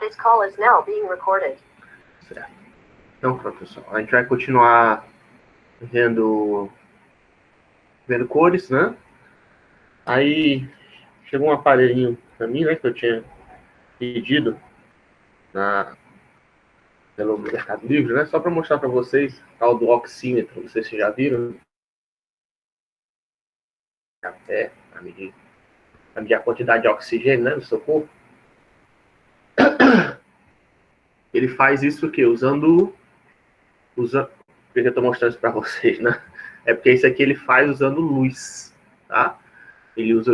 This call is now being recorded. Certo. Então, pronto, pessoal. A gente vai continuar vendo cores, né? Aí chegou um aparelhinho para mim, né? Que eu tinha pedido pelo Mercado Livre, né? Só para mostrar para vocês, tal do oxímetro. Não sei se vocês já viram. Café, para medir a quantidade de oxigênio, né, no seu corpo. Ele faz isso o quê? Usando... Por que eu estou mostrando isso para vocês, né? É porque esse aqui ele faz usando luz, tá? Ele usa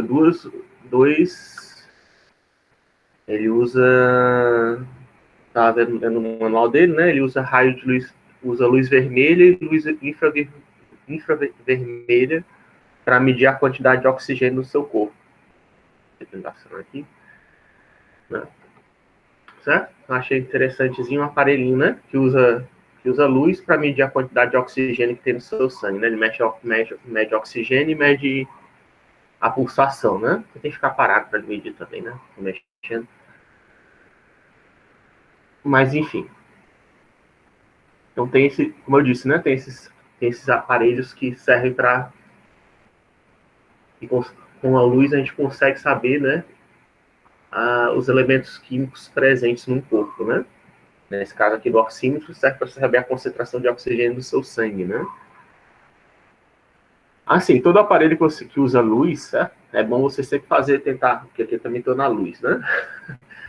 ele usa, tá vendo no manual dele, né? Ele usa raio de luz, usa luz vermelha e luz infravermelha para medir a quantidade de oxigênio no seu corpo. Aqui, né? Certo? Eu achei interessantezinho um aparelhinho, né? Que usa luz para medir a quantidade de oxigênio que tem no seu sangue, né? Ele mede oxigênio e mede a pulsação, né? Você tem que ficar parado para medir também, né? Mexendo. Mas, enfim. Então, tem esse, como eu disse, né? Tem esses aparelhos que servem para... Com a luz a gente consegue saber, né? Os elementos químicos presentes no corpo, né? Nesse caso aqui do oxímetro, serve para saber a concentração de oxigênio do seu sangue, né? Assim, todo aparelho que usa luz, certo? É bom você sempre tentar, porque aqui eu também estou na luz, né?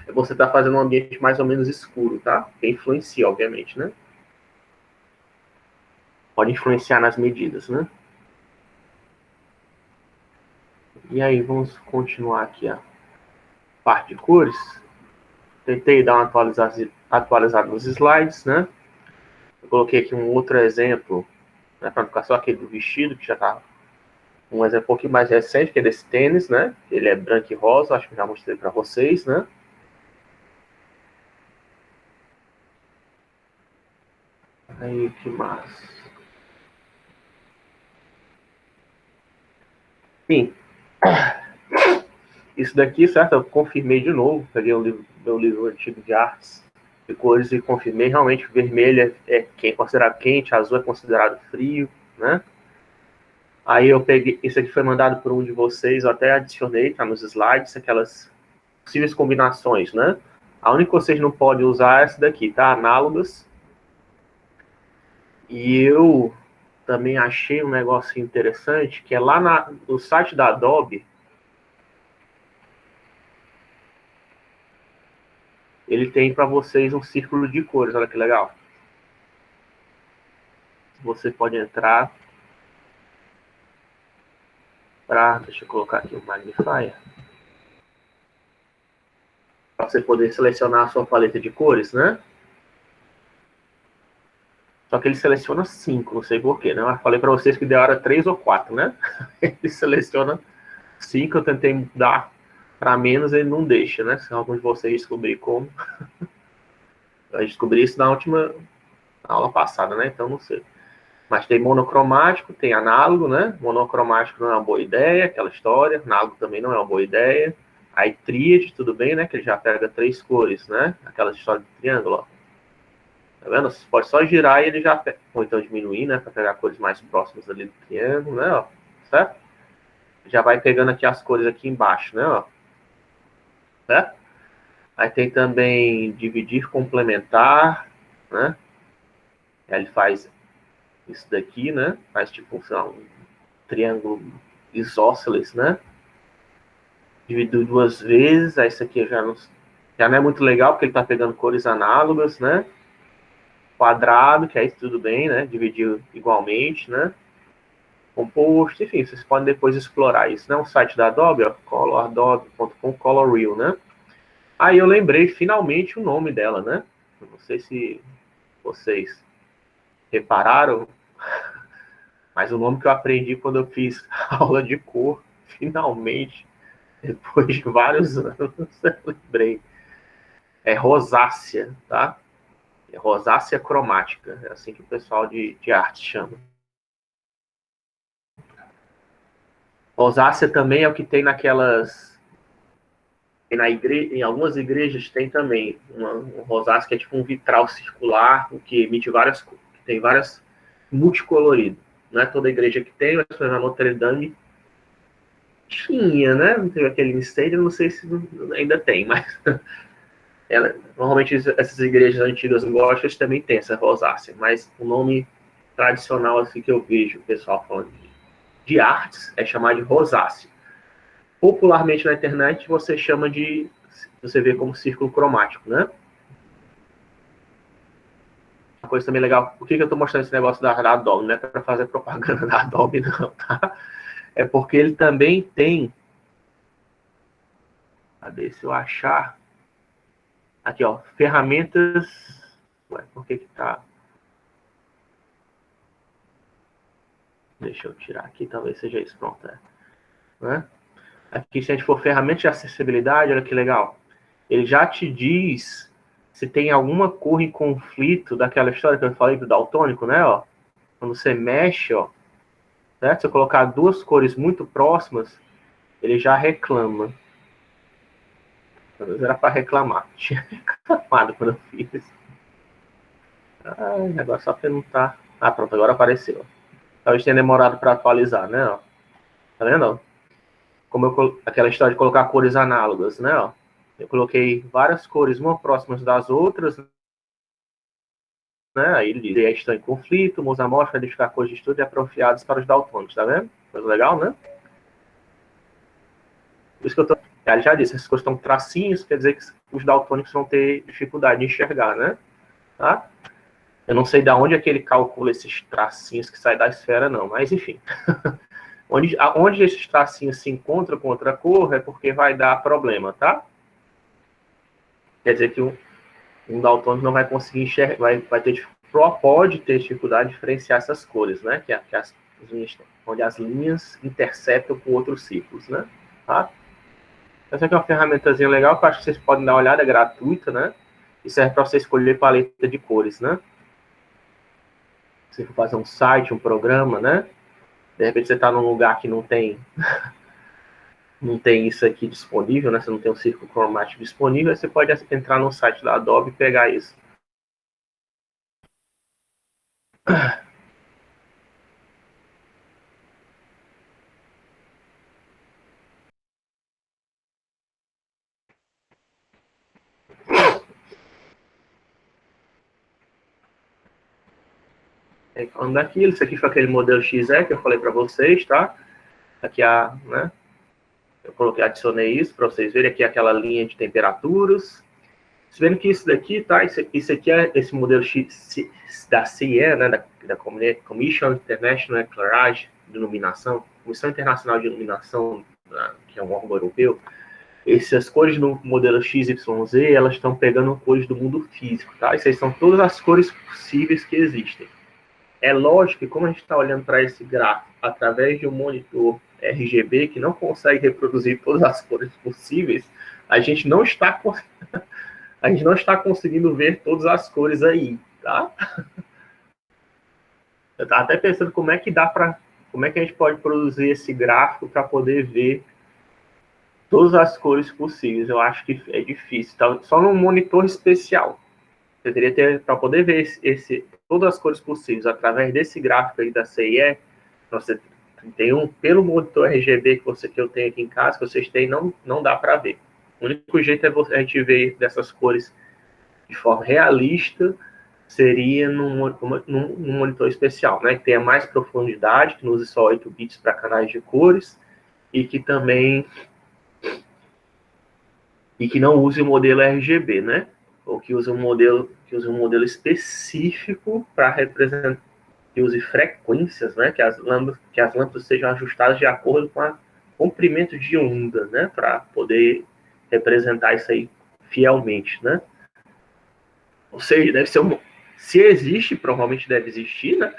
É bom você estar fazendo um ambiente mais ou menos escuro, tá? Que influencia, obviamente, né? Pode influenciar nas medidas, né? E aí, vamos continuar aqui a parte de cores. Tentei dar uma atualizada nos slides, né? Eu coloquei aqui um outro exemplo, né? Para não ficar só aquele do vestido, que já tá um exemplo um pouquinho mais recente, que é desse tênis, né? Ele é branco e rosa, acho que já mostrei para vocês, né? Aí, que mais? Sim. Isso daqui, certo? Eu confirmei de novo. Peguei meu livro antigo de artes de cores e confirmei. Realmente, vermelho é considerado quente, azul é considerado frio, né? Aí eu peguei... Isso aqui foi mandado por um de vocês, eu até adicionei, tá nos slides, aquelas possíveis combinações, né? A única que vocês não podem usar é essa daqui, tá? Análogas. E eu também achei um negócio interessante, que é lá no site da Adobe, ele tem para vocês um círculo de cores, olha que legal. Você pode entrar para, deixa eu colocar aqui o magnifier, para você poder selecionar a sua paleta de cores, né? Só que ele seleciona 5, não sei porquê, né? Eu falei para vocês que deu hora 3 ou 4, né? Ele seleciona 5, eu tentei dar para menos, ele não deixa, né? Se algum de vocês descobrir como. Eu descobri isso na aula passada, né? Então não sei. Mas tem monocromático, tem análogo, né? Monocromático não é uma boa ideia, aquela história. Análogo também não é uma boa ideia. Aí tríade, tudo bem, né? Que ele já pega 3 cores, né? Aquela história de triângulo, ó. Tá vendo? Você pode só girar e ele já pega. Ou então diminuir, né? Para pegar cores mais próximas ali do triângulo, né? Ó. Certo? Já vai pegando aqui as cores aqui embaixo, né? Ó. Certo? Aí tem também dividir complementar, né? Aí ele faz isso daqui, né? Faz tipo, sei lá, um triângulo isósceles, né? Dividiu 2 vezes, aí isso aqui já não é muito legal, porque ele está pegando cores análogas, né? Quadrado, que aí tudo bem, né? Dividir igualmente, né? Composto, enfim, vocês podem depois explorar isso, né? O site da Adobe, ó, coloradobe.com, Colorreal, né? Aí eu lembrei finalmente o nome dela, né? Não sei se vocês repararam, mas o nome que eu aprendi quando eu fiz aula de cor, finalmente, depois de vários anos, eu lembrei. É rosácea, tá? É rosácea cromática, é assim que o pessoal de arte chama. Rosácea também é o que tem naquelas Em algumas igrejas tem também um rosáceo que é tipo um vitral circular, que emite que tem várias multicolorido. Não é toda igreja que tem, mas na Notre Dame tinha, né? Não teve aquele mistério, não sei se ainda tem, mas normalmente essas igrejas antigas góticas também tem essa rosácea, mas o nome tradicional assim que eu vejo o pessoal falando de artes é chamado de rosácea. Popularmente na internet você vê como círculo cromático, né? Uma coisa também legal, por que eu estou mostrando esse negócio da Adobe? Não é para fazer propaganda da Adobe, não, tá? É porque ele também tem. Cadê? Se eu achar. Aqui, ó. Ferramentas. Ué, por que tá. Deixa eu tirar aqui, talvez seja isso. Pronto. Né? Aqui, se a gente for ferramentas de acessibilidade, olha que legal. Ele já te diz se tem alguma cor em conflito daquela história que eu falei do daltônico, né? Ó. Quando você mexe, ó. Certo? Se eu colocar duas cores muito próximas, ele já reclama. Talvez era para reclamar. Tinha reclamado quando eu fiz. Agora só que não tá. Ah, pronto, agora apareceu. Talvez tenha demorado para atualizar, né? Ó. Tá vendo? Como aquela história de colocar cores análogas, né? Ó. Eu coloquei várias cores, uma próximas das outras, né? Aí ele diz: estão em conflito, usa amostra para identificar cores de estudo e apropriadas para os daltônicos, tá vendo? Coisa legal, né? Por isso que eu tô. Ele já disse, essas cores estão tracinhos, quer dizer que os daltônicos vão ter dificuldade de enxergar, né? Tá? Eu não sei de onde é que ele calcula esses tracinhos que saem da esfera, não, mas enfim. onde esses tracinhos se encontram com outra cor é porque vai dar problema, tá? Quer dizer que um daltônico não vai conseguir enxergar, pode ter dificuldade de diferenciar essas cores, né? Onde as linhas interceptam com outros círculos, né? Tá? Essa aqui é uma ferramentazinha legal que eu acho que vocês podem dar uma olhada, é gratuita, né? E serve para você escolher paleta de cores, né? Se for fazer um site, um programa, né? De repente você está num lugar que não tem isso aqui disponível, né? Você não tem um círculo cromático disponível, aí você pode entrar no site da Adobe e pegar isso. Falando daquilo, isso aqui foi aquele modelo XE que eu falei para vocês, tá? Aqui né? Eu adicionei isso para vocês verem aqui aquela linha de temperaturas. Vocês vendo que isso daqui, tá? Isso aqui é esse modelo X da CIE, né? Da Commission International Clearage de Iluminação, Comissão Internacional de Iluminação, que é um órgão europeu. Essas cores no modelo XYZ, elas estão pegando cores do mundo físico, tá? Essas são todas as cores possíveis que existem. É lógico que, como a gente está olhando para esse gráfico através de um monitor RGB que não consegue reproduzir todas as cores possíveis, a gente não está conseguindo ver todas as cores aí, tá? Eu estava até pensando como é que a gente pode produzir esse gráfico para poder ver todas as cores possíveis. Eu acho que é difícil, tá? Só num monitor especial. Você teria que ter, para poder ver todas as cores possíveis através desse gráfico aí da CIE. Você tem pelo monitor RGB que eu tenho aqui em casa, que vocês têm, não dá para ver. O único jeito a gente ver dessas cores de forma realista seria num monitor especial, né? Que tenha mais profundidade, que não use só 8 bits para canais de cores e que também que não use o modelo RGB, né? Ou que use um modelo específico para representar, que use frequências, né? Que as lâmpadas sejam ajustadas de acordo com o comprimento de onda, né? Para poder representar isso aí fielmente, né? Ou seja, deve ser se existe, provavelmente deve existir, né?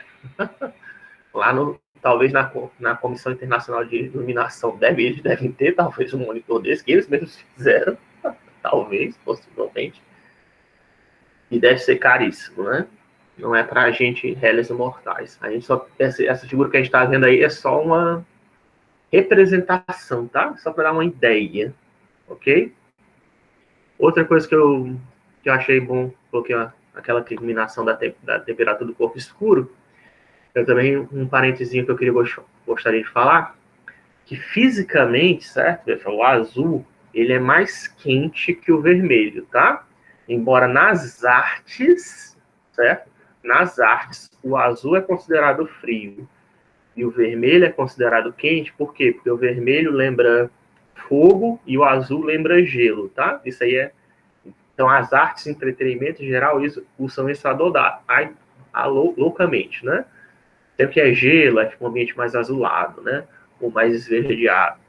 Lá talvez na Comissão Internacional de Iluminação eles devem ter talvez um monitor desse que eles mesmos fizeram, talvez, possivelmente. E deve ser caríssimo, né? Não é pra gente, réis mortais. A gente essa figura que a gente tá vendo aí é só uma representação, tá? Só para dar uma ideia, ok? Outra coisa que eu achei bom, porque aquela iluminação da temperatura do corpo escuro, eu também, um parentezinho que eu gostaria de falar, que fisicamente, certo? O azul, ele é mais quente que o vermelho, tá? Embora nas artes, certo? Nas artes, o azul é considerado frio e o vermelho é considerado quente, por quê? Porque o vermelho lembra fogo e o azul lembra gelo, tá? Isso aí é... Então, as artes, entretenimento em geral, usam isso loucamente, né? Sempre que é gelo, é tipo um ambiente mais azulado, né? Ou mais esverdeado.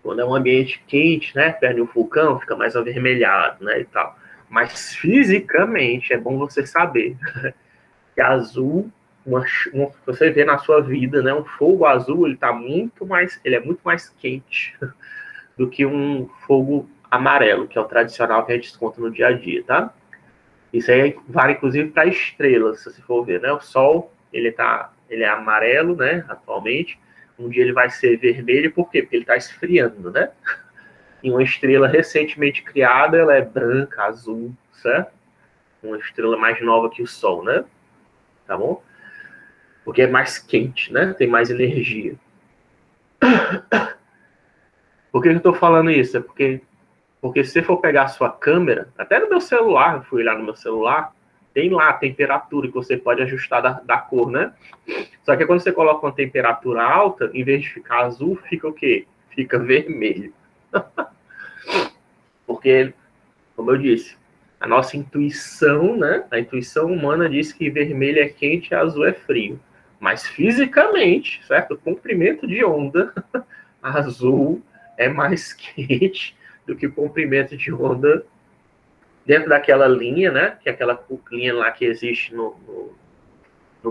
Quando é um ambiente quente, né? Perto de um vulcão, fica mais avermelhado, né? E tal. Mas fisicamente, é bom você saber que azul, você vê na sua vida, né? Um fogo azul, ele é muito mais quente do que um fogo amarelo, que é o tradicional que a gente conta no dia a dia, tá? Isso aí vale, inclusive, para estrelas, se você for ver, né? O Sol, ele é amarelo, né? Atualmente. Um dia ele vai ser vermelho, por quê? Porque ele está esfriando, né? E uma estrela recentemente criada, ela é branca, azul, certo? Uma estrela mais nova que o Sol, né? Tá bom? Porque é mais quente, né? Tem mais energia. Por que eu estou falando isso? É porque se você for pegar a sua câmera, até no meu celular, eu fui lá no meu celular, tem lá a temperatura que você pode ajustar da cor, né? Só que quando você coloca uma temperatura alta, em vez de ficar azul, fica o quê? Fica vermelho. Porque, como eu disse, a nossa intuição, né? A intuição humana diz que vermelho é quente e azul é frio. Mas fisicamente, certo? O comprimento de onda azul é mais quente do que o comprimento de onda dentro daquela linha, né? Que é aquela linha lá que existe no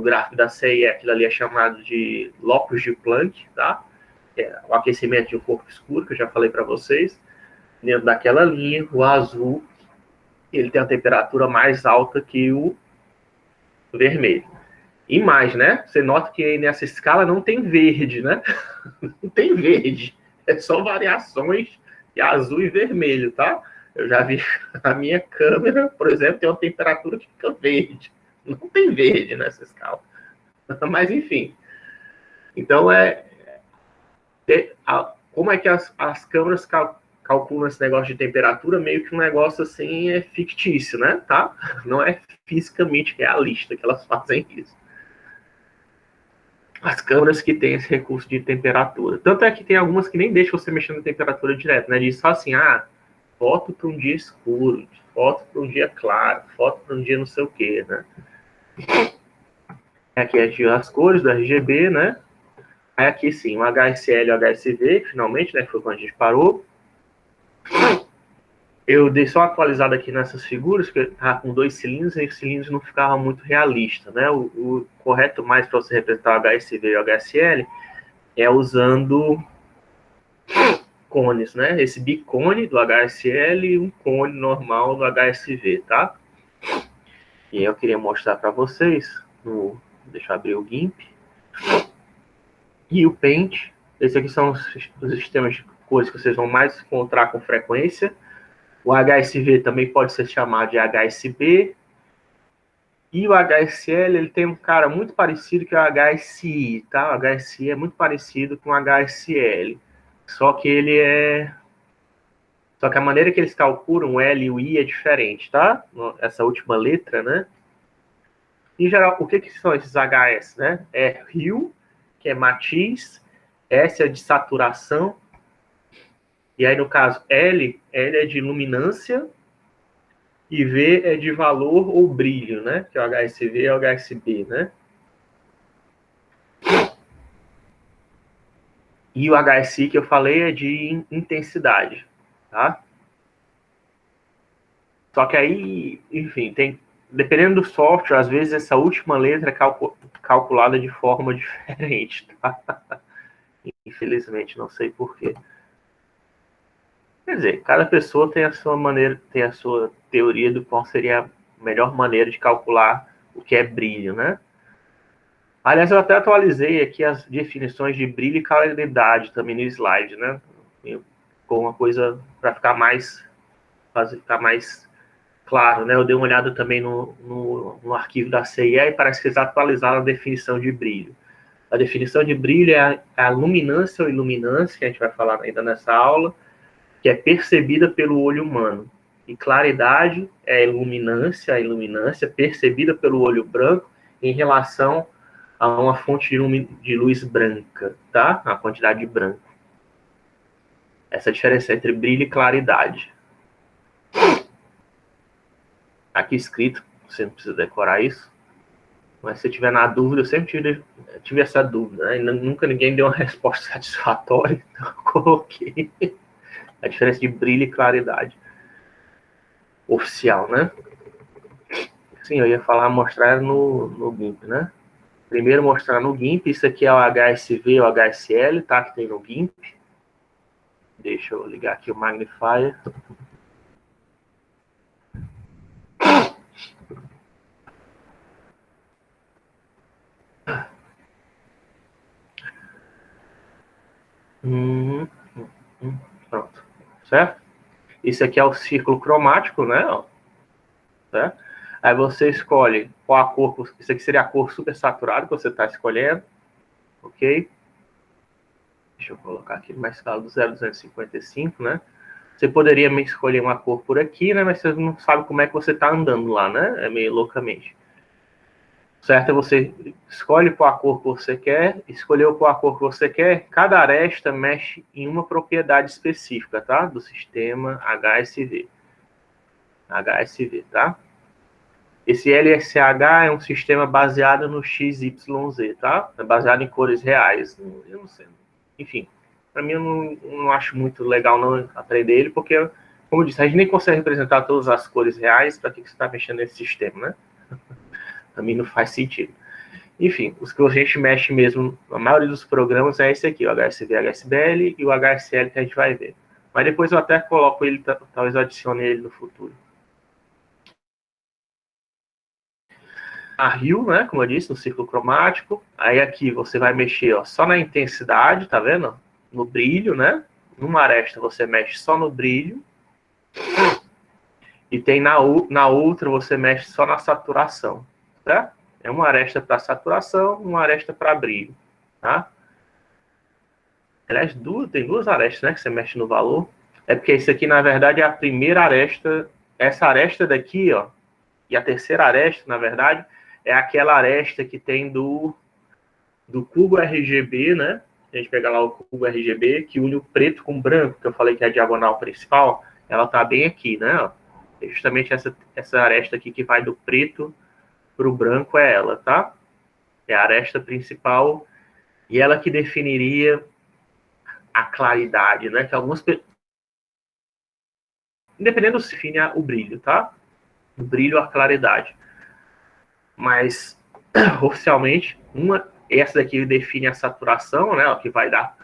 gráfico da CEI, aquilo ali é chamado de locus de Planck, tá? É o aquecimento de um corpo escuro, que eu já falei para vocês. Dentro daquela linha, o azul, ele tem a temperatura mais alta que o vermelho. E mais, né? Você nota que nessa escala não tem verde, né? Não tem verde. É só variações de azul e vermelho, tá? Eu já vi a minha câmera, por exemplo, tem uma temperatura que fica verde. Não tem verde nessa escala. Mas, enfim. Então, como é que as câmeras calculam esse negócio de temperatura? Meio que um negócio assim é fictício, né? Tá? Não é fisicamente realista que elas fazem isso. As câmeras que têm esse recurso de temperatura. Tanto é que tem algumas que nem deixam você mexer na temperatura direto, né? Diz só assim, foto para um dia escuro, foto para um dia claro, foto para um dia não sei o quê, né? Aqui as cores do RGB, né? Aí aqui sim, o HSL e o HSV, finalmente, né? Foi quando a gente parou. Eu dei só uma atualizada aqui nessas figuras, que tá com 2 cilindros, e os cilindros não ficavam muito realistas, né? O correto mais para você representar o HSV e o HSL é usando cones, né? Esse bicone do HSL e um cone normal do HSV, tá? E aí eu queria mostrar para vocês, deixa eu abrir o GIMP, e o Paint. Esses aqui são os sistemas de cores que vocês vão mais encontrar com frequência. O HSV também pode ser chamado de HSB. E o HSL, ele tem um cara muito parecido que é o HSI, tá? O HSI é muito parecido com o HSL. Só que a maneira que eles calculam o L e o I é diferente, tá? Essa última letra, né? Em geral, o que são esses HS, né? É Hue, que é matiz, S é de saturação, e aí, no caso, L é de luminância, e V é de valor ou brilho, né? Que é o HSV e o HSB, né? E o HSI que eu falei é de intensidade, tá? Só que aí, enfim, dependendo do software, às vezes essa última letra é calculada de forma diferente, tá? Infelizmente, não sei porquê. Quer dizer, cada pessoa tem a sua maneira, tem a sua teoria do qual seria a melhor maneira de calcular o que é brilho, né? Aliás, eu até atualizei aqui as definições de brilho e claridade também no slide, né? Com uma coisa para ficar mais ficar mais claro, né? Eu dei uma olhada também no arquivo da CIE e parece que eles atualizaram a definição de brilho. A definição de brilho é a luminância ou iluminância, que a gente vai falar ainda nessa aula, que é percebida pelo olho humano. E claridade é a iluminância percebida pelo olho branco em relação a uma fonte de luz branca, tá? A quantidade de branco. Essa é a diferença entre brilho e claridade. Aqui escrito, você não precisa decorar isso, mas se tiver na dúvida, eu sempre tive essa dúvida, né? Nunca ninguém deu uma resposta satisfatória, então eu coloquei a diferença de brilho e claridade oficial, né? Sim, eu ia falar, mostrar no GIMP, né? Primeiro mostrar no GIMP, isso aqui é o HSV ou HSL, tá? Que tem no GIMP. Deixa eu ligar aqui o magnifier. Pronto. Certo? Isso aqui é o círculo cromático, né? Certo? Aí você escolhe qual a cor, isso aqui seria a cor supersaturada que você está escolhendo, ok? Deixa eu colocar aqui mais escala do 0,255, né? Você poderia escolher uma cor por aqui, né? Mas você não sabe como é que você está andando lá, né? É meio loucamente. Certo? Você escolhe qual a cor que você quer, escolheu qual a cor que você quer, cada aresta mexe em uma propriedade específica, tá? Do sistema HSV. HSV, tá? Esse LSH é um sistema baseado no XYZ, tá? É baseado em cores reais. Eu não sei. Enfim, para mim eu não acho muito legal não aprender ele, porque, como eu disse, a gente nem consegue representar todas as cores reais, para que você está mexendo nesse sistema, né? Para mim não faz sentido. Enfim, os que a gente mexe mesmo, a maioria dos programas é esse aqui, o HSV, HSBL e o HSL que a gente vai ver. Mas depois eu até coloco ele, talvez eu adicione ele no futuro. A Hue, né, como eu disse, no círculo cromático. Aí aqui você vai mexer ó, só na intensidade, tá vendo? No brilho, né? Numa aresta você mexe só no brilho. E tem na outra você mexe só na saturação, tá? É uma aresta para saturação, uma aresta para brilho, tá? Aliás, tem duas arestas, né, que você mexe no valor. É porque isso aqui, na verdade, é a primeira aresta. Essa aresta daqui, ó, e a terceira aresta, na verdade, é aquela aresta que tem do cubo RGB, né? A gente pega lá o cubo RGB, que une o preto com o branco, que eu falei que é a diagonal principal, ela tá bem aqui, né? É justamente essa aresta aqui que vai do preto para o branco é ela, tá? É a aresta principal e ela que definiria a claridade, né? Que algumas independendo se define o brilho, tá? O brilho, a claridade. Mas oficialmente, essa daqui define a saturação, né? Que vai da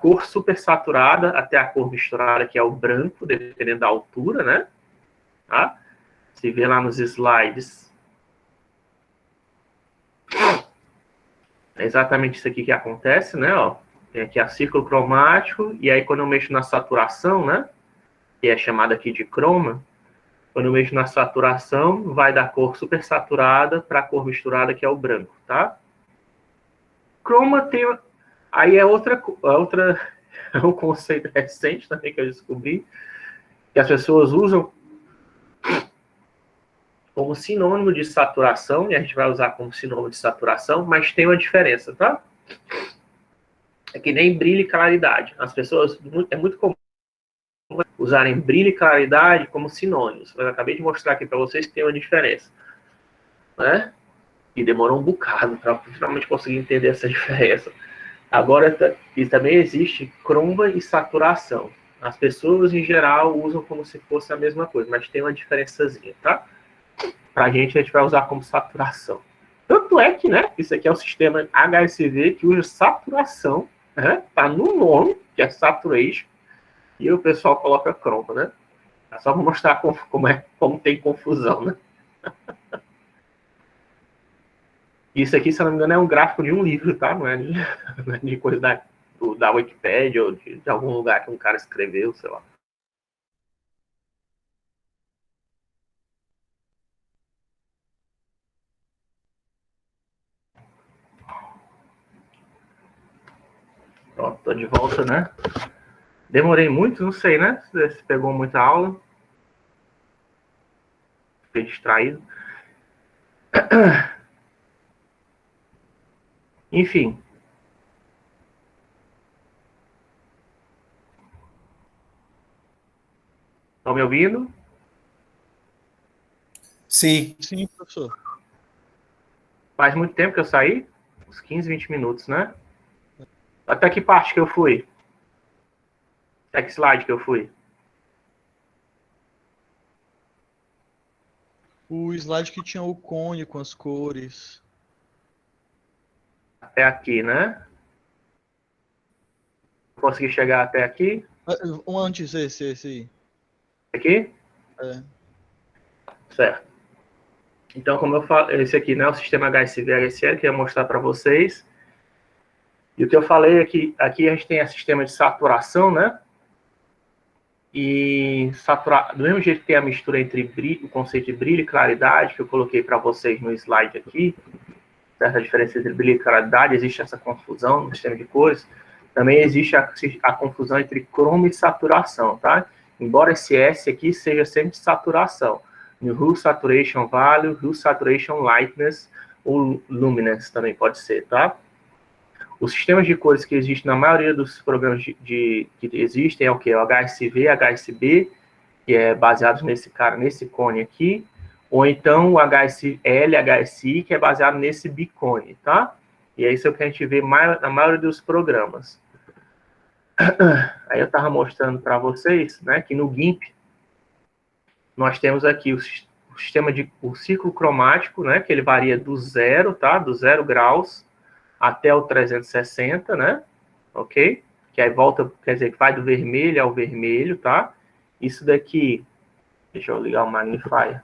cor supersaturada até a cor misturada, que é o branco, dependendo da altura, né? Tá? Se vê lá nos slides. É exatamente isso aqui que acontece, né? Ó, tem aqui a círculo cromático, e aí quando eu mexo na saturação, né? Que é chamada aqui de croma, quando eu mexo na saturação, vai da cor supersaturada para a cor misturada, que é o branco, tá? Croma tem... Aí é é um conceito recente também que eu descobri, que as pessoas usam como sinônimo de saturação, e a gente vai usar como sinônimo de saturação, mas tem uma diferença, tá? É que nem brilho e claridade. As pessoas, é muito comum usarem brilho e claridade como sinônimos. Eu acabei de mostrar aqui para vocês que tem uma diferença, né? E demorou um bocado para finalmente conseguir entender essa diferença. Agora, e também existe croma e saturação. As pessoas, em geral, usam como se fosse a mesma coisa, mas tem uma diferençazinha, tá? Pra gente, a gente vai usar como saturação. Tanto é que, né, isso aqui é o sistema HSV que usa saturação, né? Tá no nome, que é saturation, e o pessoal coloca croma, né? É só para mostrar como tem confusão, né? Isso aqui, se eu não me engano, é um gráfico de um livro, tá? Não é de coisa da Wikipédia ou de algum lugar que um cara escreveu, sei lá. Pronto, tô de volta, né? Demorei muito, não sei, né? Se pegou muita aula. Fiquei distraído. Enfim. Estão me ouvindo? Sim. Sim, professor. Faz muito tempo que eu saí? Uns 15, 20 minutos, né? Até que parte que eu fui? Até que slide que eu fui? O slide que tinha o cone com as cores. Até aqui, né? Consegui chegar até aqui? Antes, esse aí. Aqui? É. Certo. Então, como eu falei, esse aqui, né, o sistema HSV-HSL, que eu ia mostrar para vocês. E o que eu falei é que aqui a gente tem o sistema de saturação, né? E do mesmo jeito que tem a mistura entre brilho, o conceito de brilho e claridade, que eu coloquei para vocês no slide aqui, certa diferença entre brilho e claridade, existe essa confusão no sistema de cores. Também existe a confusão entre cromo e saturação, tá? Embora esse S aqui seja sempre de saturação. No Hue Saturation Value, Hue Saturation Lightness ou Luminance também pode ser, tá? Os sistemas de cores que existem na maioria dos programas que existem é o que? O HSV, HSB, que é baseado nesse cara, nesse cone aqui, ou então o HSL, HSI, que é baseado nesse bicone, tá? E é isso que a gente vê na maioria dos programas. Aí eu estava mostrando para vocês, né, que no GIMP nós temos aqui o sistema o ciclo cromático, né, que ele varia do 0, tá? Do 0 graus até o 360, né? Ok? Que aí volta, quer dizer, que vai do vermelho ao vermelho, tá? Isso daqui, deixa eu ligar o magnifier.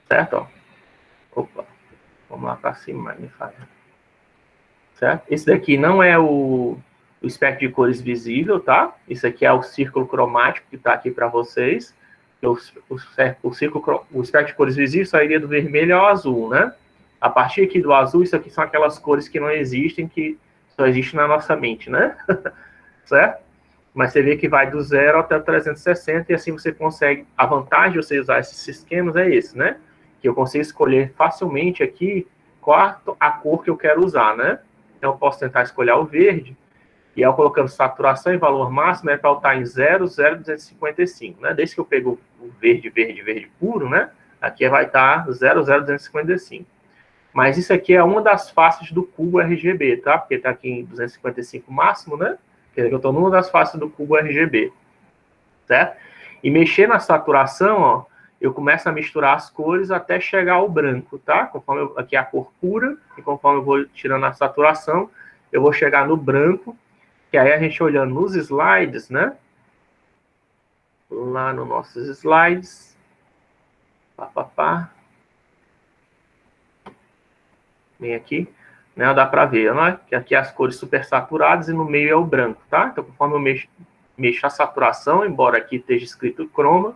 Certo? Ó. Opa, vamos lá para cima, magnifier. Certo? Esse daqui não é o espectro de cores visível, tá? Isso aqui é o círculo cromático que está aqui para vocês. O espectro de cores visível sairia do vermelho ao azul, né? A partir aqui do azul, isso aqui são aquelas cores que não existem, que só existem na nossa mente, né? Certo? Mas você vê que vai do 0 até o 360 e assim você consegue... A vantagem de você usar esses esquemas é esse, né? Que eu consigo escolher facilmente aqui qual a cor que eu quero usar, né? Então eu posso tentar escolher o verde, e ao colocando saturação em valor máximo, é para estar em 0,0255, né? Desde que eu pego o verde, verde, verde puro, né? Aqui vai estar 0,0255. Mas isso aqui é uma das faces do cubo RGB, tá? Porque está aqui em 255 máximo, né? Quer dizer que eu estou numa das faces do cubo RGB, certo? E mexer na saturação, ó, eu começo a misturar as cores até chegar ao branco, tá? Conforme aqui é a cor pura, e conforme eu vou tirando a saturação, eu vou chegar no branco, que aí a gente olhando nos slides, né? Lá nos nossos slides. Vem aqui, né? Dá para ver, né? Que aqui é as cores super saturadas e no meio é o branco, tá? Então, conforme eu mexo a saturação, embora aqui esteja escrito chroma,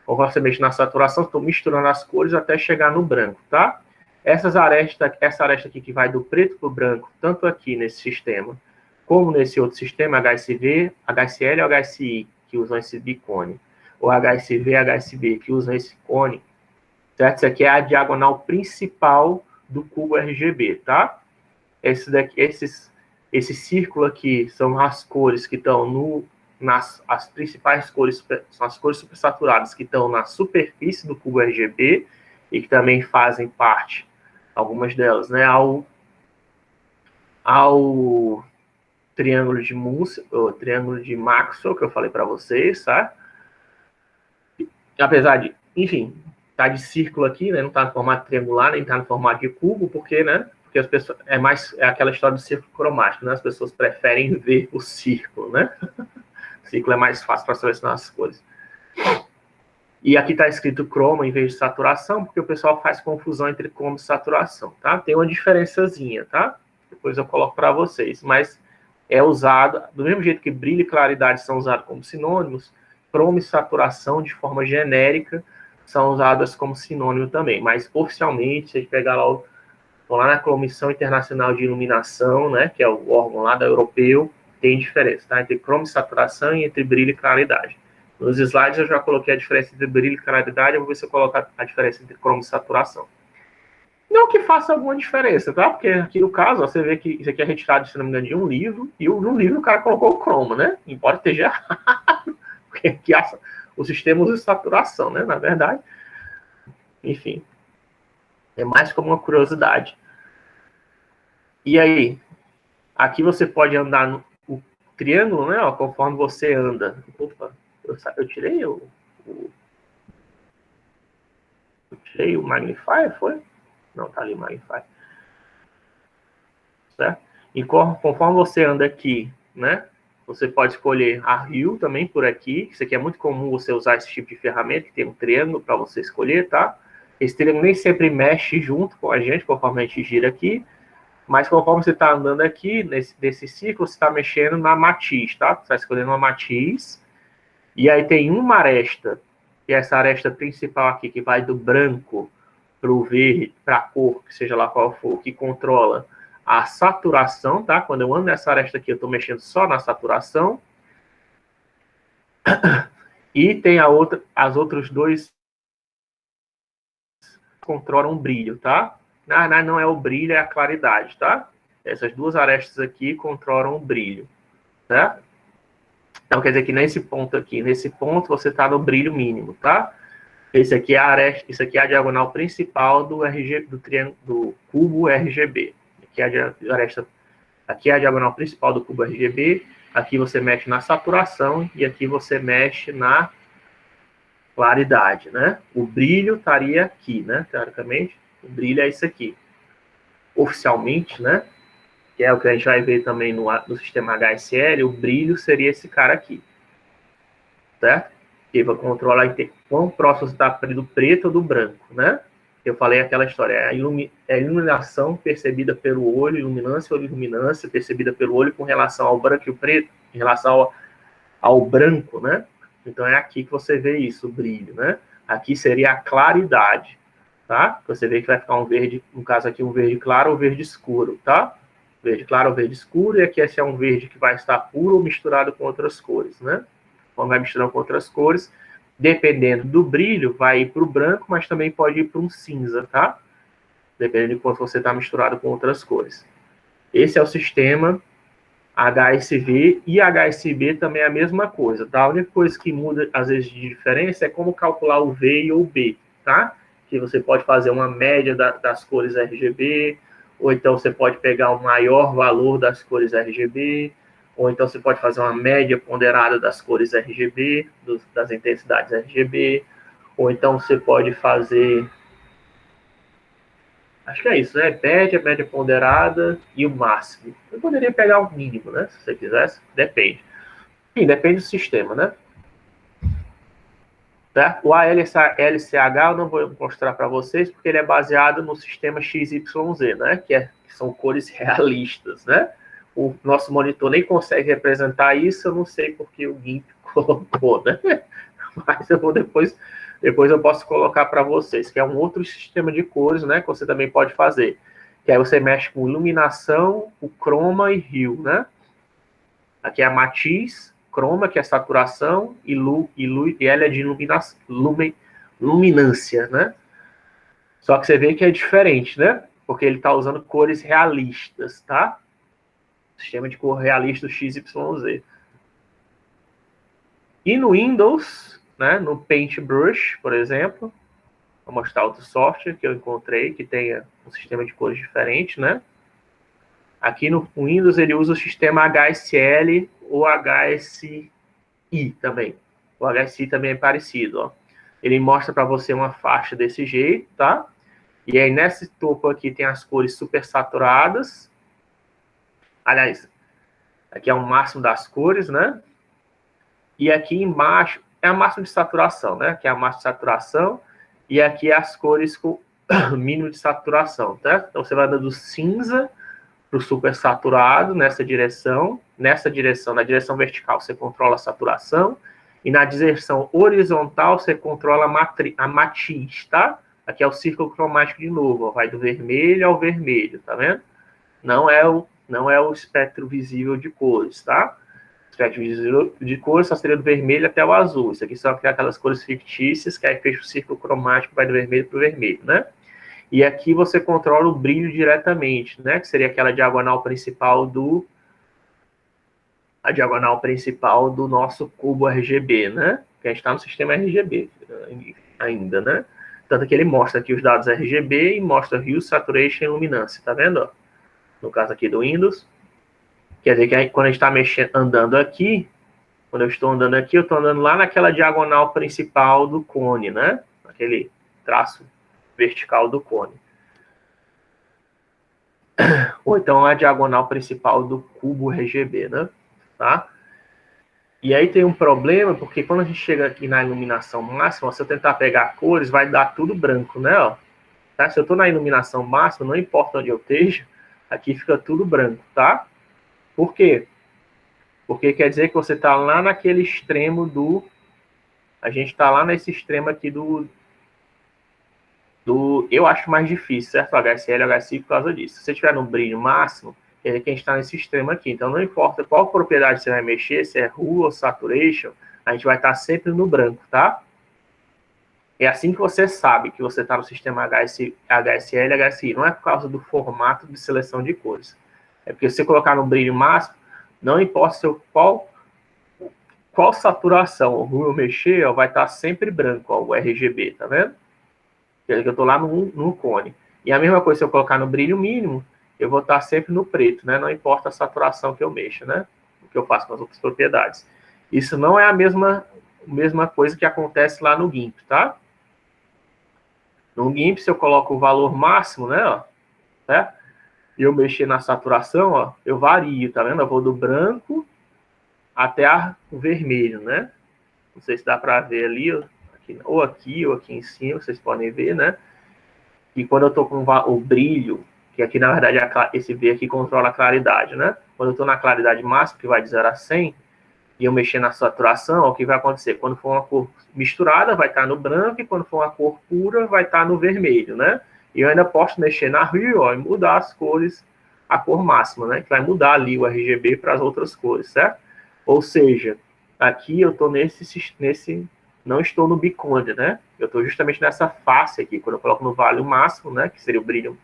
conforme você mexe na saturação, estou misturando as cores até chegar no branco, tá? Essa aresta aqui que vai do preto para o branco, tanto aqui nesse sistema, como nesse outro sistema, HSV, HSL ou HSI, que usam esse bicone, ou HSV, HSB, que usam esse cone, certo? Isso aqui é a diagonal principal do cubo RGB, tá? Esse círculo aqui são as cores que estão as principais cores, são as cores supersaturadas que estão na superfície do cubo RGB e que também fazem parte, algumas delas, né, ao triângulo de Munsell, o triângulo de Maxwell, que eu falei para vocês, tá? Apesar de, enfim, tá de círculo aqui, né? Não tá no formato triangular, nem tá no formato de cubo, porque, né? Porque as pessoas é aquela história do círculo cromático, né? As pessoas preferem ver o círculo, né? O círculo é mais fácil para selecionar as cores. E aqui está escrito croma em vez de saturação, porque o pessoal faz confusão entre croma e saturação, tá? Tem uma diferençazinha, tá? Depois eu coloco para vocês, mas é usado, do mesmo jeito que brilho e claridade são usados como sinônimos, croma e saturação, de forma genérica, são usadas como sinônimo também, mas oficialmente, se a gente pegar lá na Comissão Internacional de Iluminação, né, que é o órgão lá da europeu, tem diferença, tá? Entre cromo e saturação e entre brilho e claridade. Nos slides eu já coloquei a diferença entre brilho e claridade, eu vou ver se eu coloco a diferença entre cromo e saturação. Não que faça alguma diferença, tá? Porque aqui no caso, ó, você vê que isso aqui é retirado, se não me engano, de um livro, e no livro o cara colocou o cromo, né? Embora esteja errado, porque aqui o sistema usa saturação, né? Na verdade. Enfim. É mais como uma curiosidade. E aí? Aqui você pode andar no triângulo, né? Ó, conforme você anda. Opa, eu tirei eu tirei o Magnify, foi? Não, tá ali o Magnify. Certo? E conforme você anda aqui, né? Você pode escolher a Hue também por aqui. Isso aqui é muito comum você usar esse tipo de ferramenta, que tem um triângulo para você escolher, tá? Esse triângulo nem sempre mexe junto com a gente, conforme a gente gira aqui. Mas conforme você está andando aqui, nesse ciclo, você está mexendo na matiz, tá? Você está escolhendo uma matiz. E aí tem uma aresta, que é essa aresta principal aqui, que vai do branco para o verde, para a cor, que seja lá qual for, que controla a saturação, tá? Quando eu ando nessa aresta aqui, eu estou mexendo só na saturação. E tem as outros dois controlam o brilho, tá? Não é o brilho, é a claridade, tá? Essas duas arestas aqui controlam o brilho, tá? Então, quer dizer que nesse ponto você está no brilho mínimo, tá? Esse aqui é a aresta, isso aqui é a diagonal principal do cubo RGB. Aqui é a diagonal principal do cubo RGB. Aqui você mexe na saturação e aqui você mexe na claridade, né? O brilho estaria aqui, né? Teoricamente, o brilho é isso aqui. Oficialmente, né? Que é o que a gente vai ver também no sistema HSL, o brilho seria esse cara aqui. Certo? Que vai controlar quão próximo você está do preto ou do branco, né? Eu falei aquela história, é a iluminação percebida pelo olho, iluminância ou iluminância percebida pelo olho com relação ao branco e o preto, em relação ao branco, né? Então é aqui que você vê isso, o brilho, né? Aqui seria a claridade, tá? Você vê que vai ficar um verde, no caso aqui, um verde claro ou verde escuro, tá? Verde claro ou verde escuro, e aqui esse é um verde que vai estar puro ou misturado com outras cores, né? Quando vai misturando com outras cores, dependendo do brilho, vai ir para o branco, mas também pode ir para um cinza, tá? Dependendo de quanto você está misturado com outras cores. Esse é o sistema HSV, e HSB também é a mesma coisa, tá? A única coisa que muda, às vezes, de diferença é como calcular o V e o B, tá? Que você pode fazer uma média das cores RGB, ou então você pode pegar o maior valor das cores RGB, ou então você pode fazer uma média ponderada das cores RGB, das intensidades RGB, ou então você pode fazer... Acho que é isso, né? Média ponderada e o máximo. Eu poderia pegar o mínimo, né? Se você quisesse. Depende. Enfim, depende do sistema, né? Tá? O ALCH eu não vou mostrar para vocês, porque ele é baseado no sistema XYZ, né? Que são cores realistas, né? O nosso monitor nem consegue representar isso, eu não sei porque o GIMP colocou, né? Mas eu vou depois eu posso colocar para vocês, que é um outro sistema de cores, né, que você também pode fazer. Que aí você mexe com iluminação, o chroma e hue, né? Aqui é a matiz, chroma, que é saturação, e ela é de luminância, né? Só que você vê que é diferente, né? Porque ele está usando cores realistas, tá? Sistema de cor realista do XYZ. E no Windows, né, no Paintbrush, por exemplo, vou mostrar outro software que eu encontrei que tenha um sistema de cores diferente, né? Aqui no Windows ele usa o sistema HSL ou HSI também. O HSI também é parecido, ó. Ele mostra para você uma faixa desse jeito, tá? E aí nesse topo aqui tem as cores super saturadas. Aliás, aqui é o máximo das cores, né? E aqui embaixo é a máxima de saturação, né? Aqui é a máxima de saturação. E aqui é as cores com mínimo de saturação, tá? Então você vai do cinza para o super saturado nessa direção. Na direção vertical você controla a saturação. E na direção horizontal, você controla a matiz, tá? Aqui é o círculo cromático de novo, ó, vai do vermelho ao vermelho, tá vendo? Não é o espectro visível de cores, tá? O espectro visível de cores só seria do vermelho até o azul. Isso aqui são aquelas cores fictícias, que aí fecha o círculo cromático, vai do vermelho para o vermelho, né? E aqui você controla o brilho diretamente, né? Que seria aquela diagonal principal do nosso cubo RGB, né? Que a gente está no sistema RGB ainda, né? Tanto que ele mostra aqui os dados RGB e mostra Hue, Saturation e Luminância, tá vendo? Ó? No caso aqui do Windows. Quer dizer que quando a gente está andando aqui, quando eu estou andando aqui, eu estou andando lá naquela diagonal principal do cone, né? Aquele traço vertical do cone. Ou então a diagonal principal do cubo RGB, né? Tá? E aí tem um problema, porque quando a gente chega aqui na iluminação máxima, se eu tentar pegar cores, vai dar tudo branco, né? Ó, tá? Se eu estou na iluminação máxima, não importa onde eu esteja, aqui fica tudo branco, tá? Por quê? Porque quer dizer que você está lá naquele extremo do... A gente está lá nesse extremo aqui do... Eu acho mais difícil, certo? HSL, HSI por causa disso. Se você estiver no brilho máximo, quer dizer que a gente está nesse extremo aqui. Então, não importa qual propriedade você vai mexer, se é Hue ou Saturation, a gente vai estar sempre no branco, tá? É assim que você sabe que você está no sistema HSL, HSI. Não é por causa do formato de seleção de cores. É porque se você colocar no brilho máximo, não importa qual saturação o Hue mexer, ó, vai estar sempre branco, ó, o RGB, tá vendo? Quer dizer que eu estou lá no cone. E a mesma coisa, se eu colocar no brilho mínimo, eu vou estar sempre no preto, né? Não importa a saturação que eu mexa, né? O que eu faço com as outras propriedades. Isso não é a mesma coisa que acontece lá no GIMP, tá? No GIMP, se eu coloco o valor máximo, né? Ó, certo? E eu mexer na saturação, ó, eu vario, tá vendo? Eu vou do branco até o vermelho, né? Não sei se dá para ver ali, ou aqui em cima, vocês podem ver, né? E quando eu estou com o brilho, que aqui, na verdade, esse V aqui controla a claridade, né? Quando eu estou na claridade máxima, que vai de 0 a 100, e eu mexer na saturação, o que vai acontecer? Quando for uma cor misturada, vai estar no branco, e quando for uma cor pura, vai estar no vermelho, né? E eu ainda posso mexer na Hue, ó, e mudar as cores, a cor máxima, né? Que vai mudar ali o RGB para as outras cores, certo? Ou seja, aqui eu estou não estou no bicone, né? Eu estou justamente nessa face aqui. Quando eu coloco no value máximo, né? Que seria o brilho,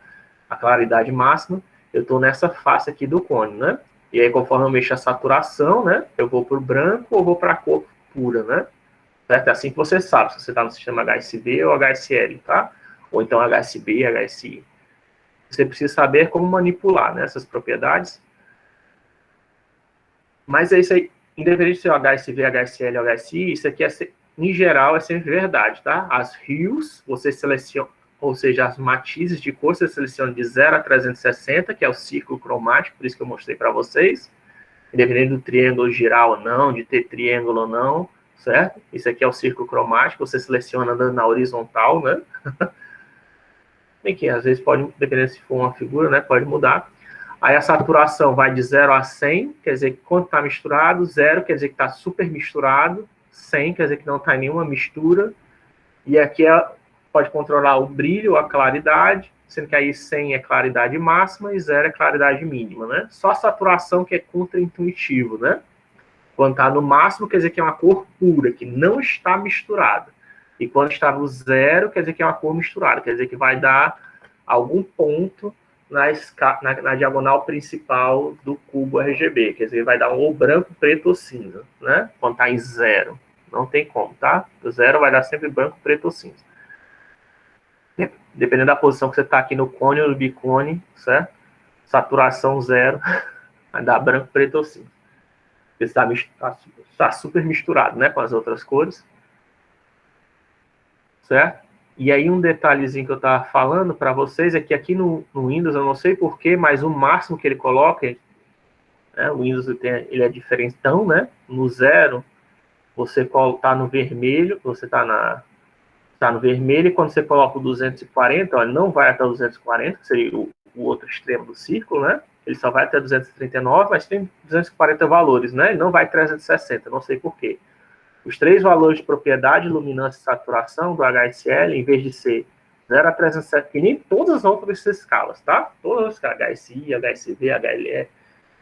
a claridade máxima, eu estou nessa face aqui do cone, né? E aí, conforme eu mexo a saturação, né? Eu vou para o branco ou vou para a cor pura, né? Certo? É assim que você sabe se você está no sistema HSV ou HSL, tá? Ou então HSB, HSI. Você precisa saber como manipular, né, essas propriedades. Mas é isso aí. Independente de ser o HSV, HSL ou HSI, isso aqui, em geral, é sempre verdade, tá? As hues, você seleciona, ou seja, as matizes de cor, você seleciona de 0 a 360, que é o círculo cromático, por isso que eu mostrei para vocês. Independente do triângulo girar ou não, de ter triângulo ou não, certo? Isso aqui é o círculo cromático, você seleciona andando na horizontal, né? Bem que às vezes pode, dependendo se for uma figura, né? Pode mudar. Aí a saturação vai de 0 a 100, quer dizer que quando está misturado, 0 quer dizer que está super misturado, 100 quer dizer que não está em nenhuma mistura, e aqui pode controlar o brilho, a claridade, sendo que aí 100 é claridade máxima e 0 é claridade mínima, né? Só a saturação que é contra-intuitivo, né? Quando está no máximo, quer dizer que é uma cor pura, que não está misturada. E quando está no 0, quer dizer que é uma cor misturada, quer dizer que vai dar algum ponto na diagonal principal do cubo RGB, quer dizer, vai dar ou branco, preto ou cinza, né? Quando está em 0. Não tem como, tá? O 0 vai dar sempre branco, preto ou cinza. Dependendo da posição que você está aqui no cone ou no bicone, certo? Saturação 0, vai dar branco, preto ou cinza. Está super misturado, né? Com as outras cores. Certo? E aí um detalhezinho que eu estava falando para vocês é que aqui no Windows, eu não sei porquê, mas o máximo que ele coloca, né, o Windows ele é diferentão, né? No 0, você está no vermelho, você está no vermelho, e quando você coloca o 240, ó, ele não vai até o 240, que seria o outro extremo do círculo, né? Ele só vai até 239, mas tem 240 valores, né? Ele não vai 360, não sei porquê. Os 3 valores de propriedade, luminância e saturação do HSL, em vez de ser 0 a 360, que nem todas as outras escalas, tá? Todas as escalas, HSI, HSV, HLE,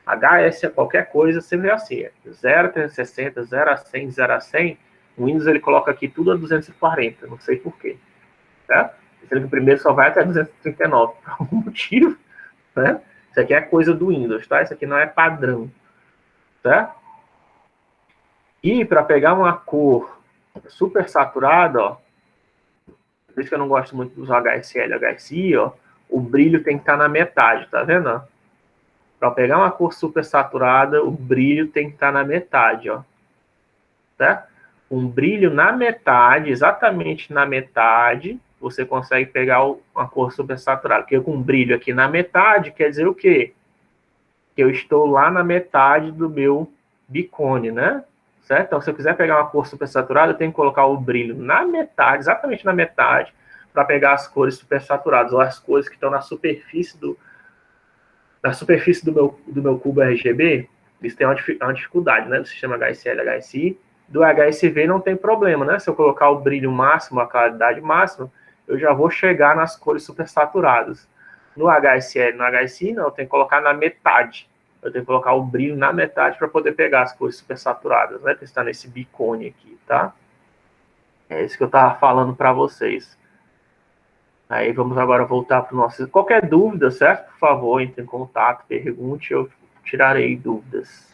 HS, qualquer coisa, sempre é assim. 0 a 360, 0 a 100, 0 a 100, o Windows ele coloca aqui tudo a 240, não sei porquê. Tá? Sendo que o primeiro só vai até 239, por algum motivo, né? Isso aqui é coisa do Windows, tá? Isso aqui não é padrão, tá? E para pegar uma cor super saturada, ó, por isso que eu não gosto muito dos HSL, HSI, ó, o brilho tem que estar na metade, tá vendo? Para pegar uma cor super saturada, o brilho tem que estar na metade, ó. Tá? Um brilho na metade, exatamente na metade, você consegue pegar uma cor super saturada. Porque com brilho aqui na metade, quer dizer o quê? Que eu estou lá na metade do meu bicone, né? Certo? Então, se eu quiser pegar uma cor super saturada, eu tenho que colocar o brilho na metade, exatamente na metade, para pegar as cores super saturadas, ou as cores que estão na superfície do meu cubo RGB. Eles têm uma dificuldade, né? Do sistema HSL, HSI. Do HSV não tem problema, né? Se eu colocar o brilho máximo, a claridade máxima, eu já vou chegar nas cores super saturadas. No HSL, no HSI, não, eu tenho que colocar na metade. Eu tenho que colocar o brilho na metade para poder pegar as cores super saturadas, né? Que está nesse bicone aqui, tá? É isso que eu estava falando para vocês. Aí vamos agora voltar para o nosso... Qualquer dúvida, certo? Por favor, entre em contato, pergunte, eu tirarei dúvidas.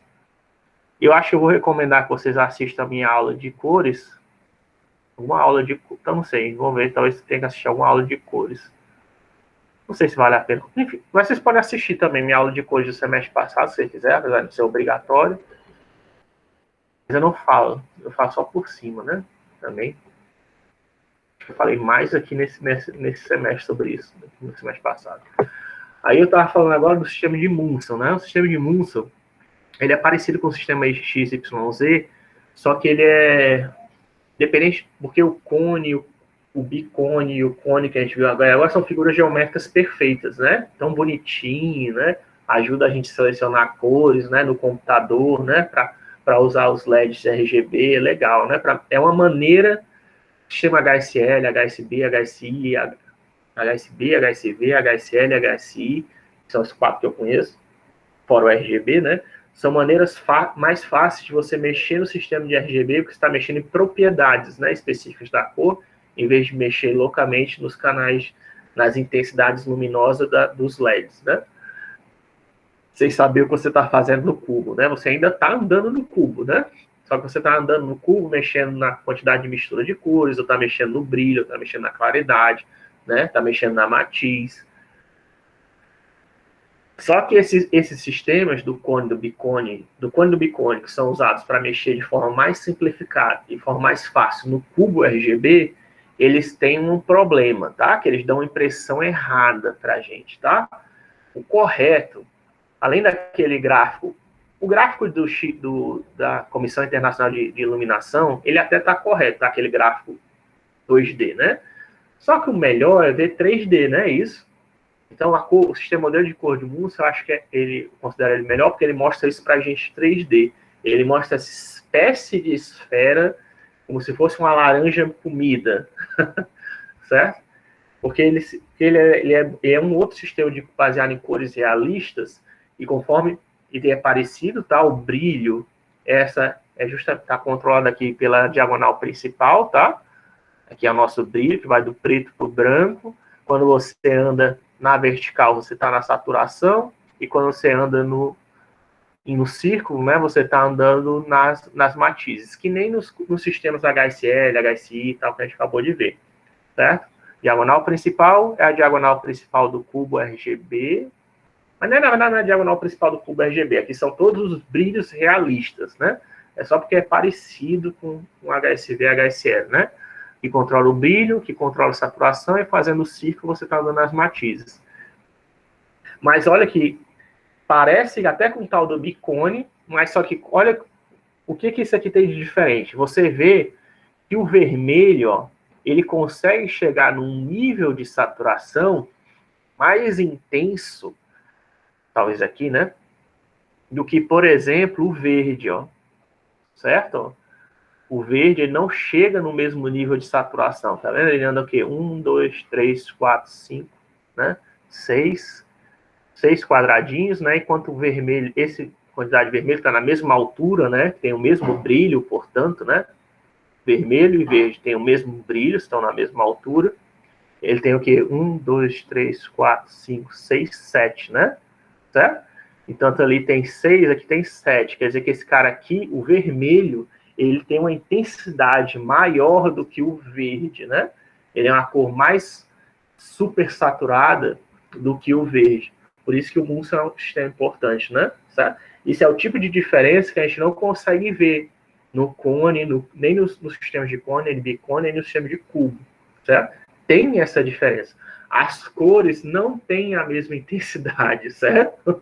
Eu acho que eu vou recomendar que vocês assistam a minha aula de cores. Uma aula de... Então, não sei, vamos ver, talvez tenha que assistir alguma aula de cores. Não sei se vale a pena. Enfim, mas vocês podem assistir também minha aula de cores do semestre passado, se vocês quiserem, apesar de ser obrigatório. Mas eu não falo, eu faço só por cima, né? Também. Eu falei mais aqui nesse semestre sobre isso, no semestre passado. Aí eu estava falando agora do sistema de Munson, né? O sistema de Munson, ele é parecido com o sistema XYZ, só que ele é dependente, porque o cone, o bicone e o cone que a gente viu agora são figuras geométricas perfeitas, né? Tão bonitinho, né? Ajuda a gente a selecionar cores, né? No computador, né? Para usar os LEDs RGB, legal, né? É uma maneira, sistema HSL, HSB, HSI, HSB, HSV, HSL, HSI, são os 4 que eu conheço, fora o RGB, né? São maneiras mais fáceis de você mexer no sistema de RGB, porque você está mexendo em propriedades, né, específicas da cor, em vez de mexer loucamente nos canais, nas intensidades luminosas dos LEDs, né? Sem saber o que você está fazendo no cubo, né? Você ainda está andando no cubo, né? Só que você está andando no cubo, mexendo na quantidade de mistura de cores, ou está mexendo no brilho, ou está mexendo na claridade, né? Está mexendo na matiz. Só que esses sistemas do cone do bicone, que são usados para mexer de forma mais simplificada, de forma mais fácil no cubo RGB, eles têm um problema, tá? Que eles dão impressão errada para a gente, tá? O correto, além daquele gráfico, o gráfico da Comissão Internacional de Iluminação, ele até está correto, tá? Aquele gráfico 2D, né? Só que o melhor é ver 3D, né? Isso. Então, o sistema modelo de cor de Munson, eu acho que ele considera ele melhor, porque ele mostra isso para a gente 3D. Ele mostra essa espécie de esfera como se fosse uma laranja comida, certo? Porque ele é um outro sistema baseado em cores realistas, e conforme ele é parecido, tá? O brilho, está controlado aqui pela diagonal principal, tá? Aqui é o nosso brilho, que vai do preto para o branco. Quando você anda na vertical, você está na saturação, e quando você anda no círculo, né, você está andando nas matizes, que nem nos sistemas HSL, HSI e tal, que a gente acabou de ver, certo? Diagonal principal é a diagonal principal do cubo RGB, mas na verdade não é a diagonal principal do cubo RGB, aqui são todos os brilhos realistas, né? É só porque é parecido com HSV e HSL, né? Que controla o brilho, que controla a saturação, e fazendo o círculo você está andando nas matizes. Mas olha que parece até com o tal do bicone, mas só que olha o que isso aqui tem de diferente. Você vê que o vermelho, ó, ele consegue chegar num nível de saturação mais intenso, talvez aqui, né? Do que, por exemplo, o verde, ó. Certo? o verde ele não chega no mesmo nível de saturação, tá vendo? Ele anda o quê? 1, 2, 3, 4, 5, né? 6 quadradinhos, né? Enquanto o vermelho, esse quantidade de vermelho está na mesma altura, né? Tem o mesmo brilho, portanto, né? Vermelho e verde tem o mesmo brilho, estão na mesma altura. Ele tem o quê? 1, 2, 3, 4, 5, 6, 7, né? Certo? Então, ali tem 6, aqui tem 7. Quer dizer que esse cara aqui, o vermelho, ele tem uma intensidade maior do que o verde, né? Ele é uma cor mais supersaturada do que o verde. Por isso que o Muon é um sistema importante, né? Certo? Isso é o tipo de diferença que a gente não consegue ver no cone, nem nos sistemas de cone, nem de bicone, nem no sistema de cubo, certo? Tem essa diferença. As cores não têm a mesma intensidade, certo?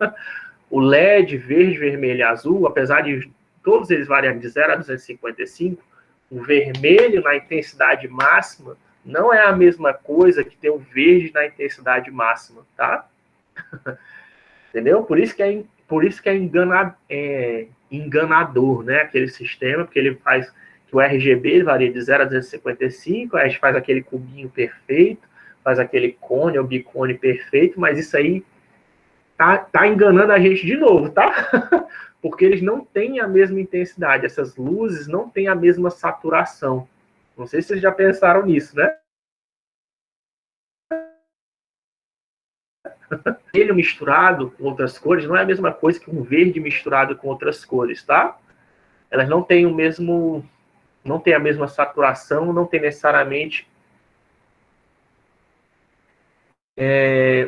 O LED verde, vermelho e azul, apesar de todos eles variarem de 0 a 255, o vermelho na intensidade máxima não é a mesma coisa que ter o verde na intensidade máxima, tá? Entendeu? Por isso que é enganador, né? Aquele sistema, porque ele faz que o RGB varia de 0 a 255, aí a gente faz aquele cubinho perfeito, faz aquele cone ou bicone perfeito, mas isso aí tá enganando a gente de novo, tá? Porque eles não têm a mesma intensidade, essas luzes não têm a mesma saturação. Não sei se vocês já pensaram nisso, né? Vermelho misturado com outras cores não é a mesma coisa que um verde misturado com outras cores, tá? Elas não têm não têm a mesma saturação, não tem necessariamente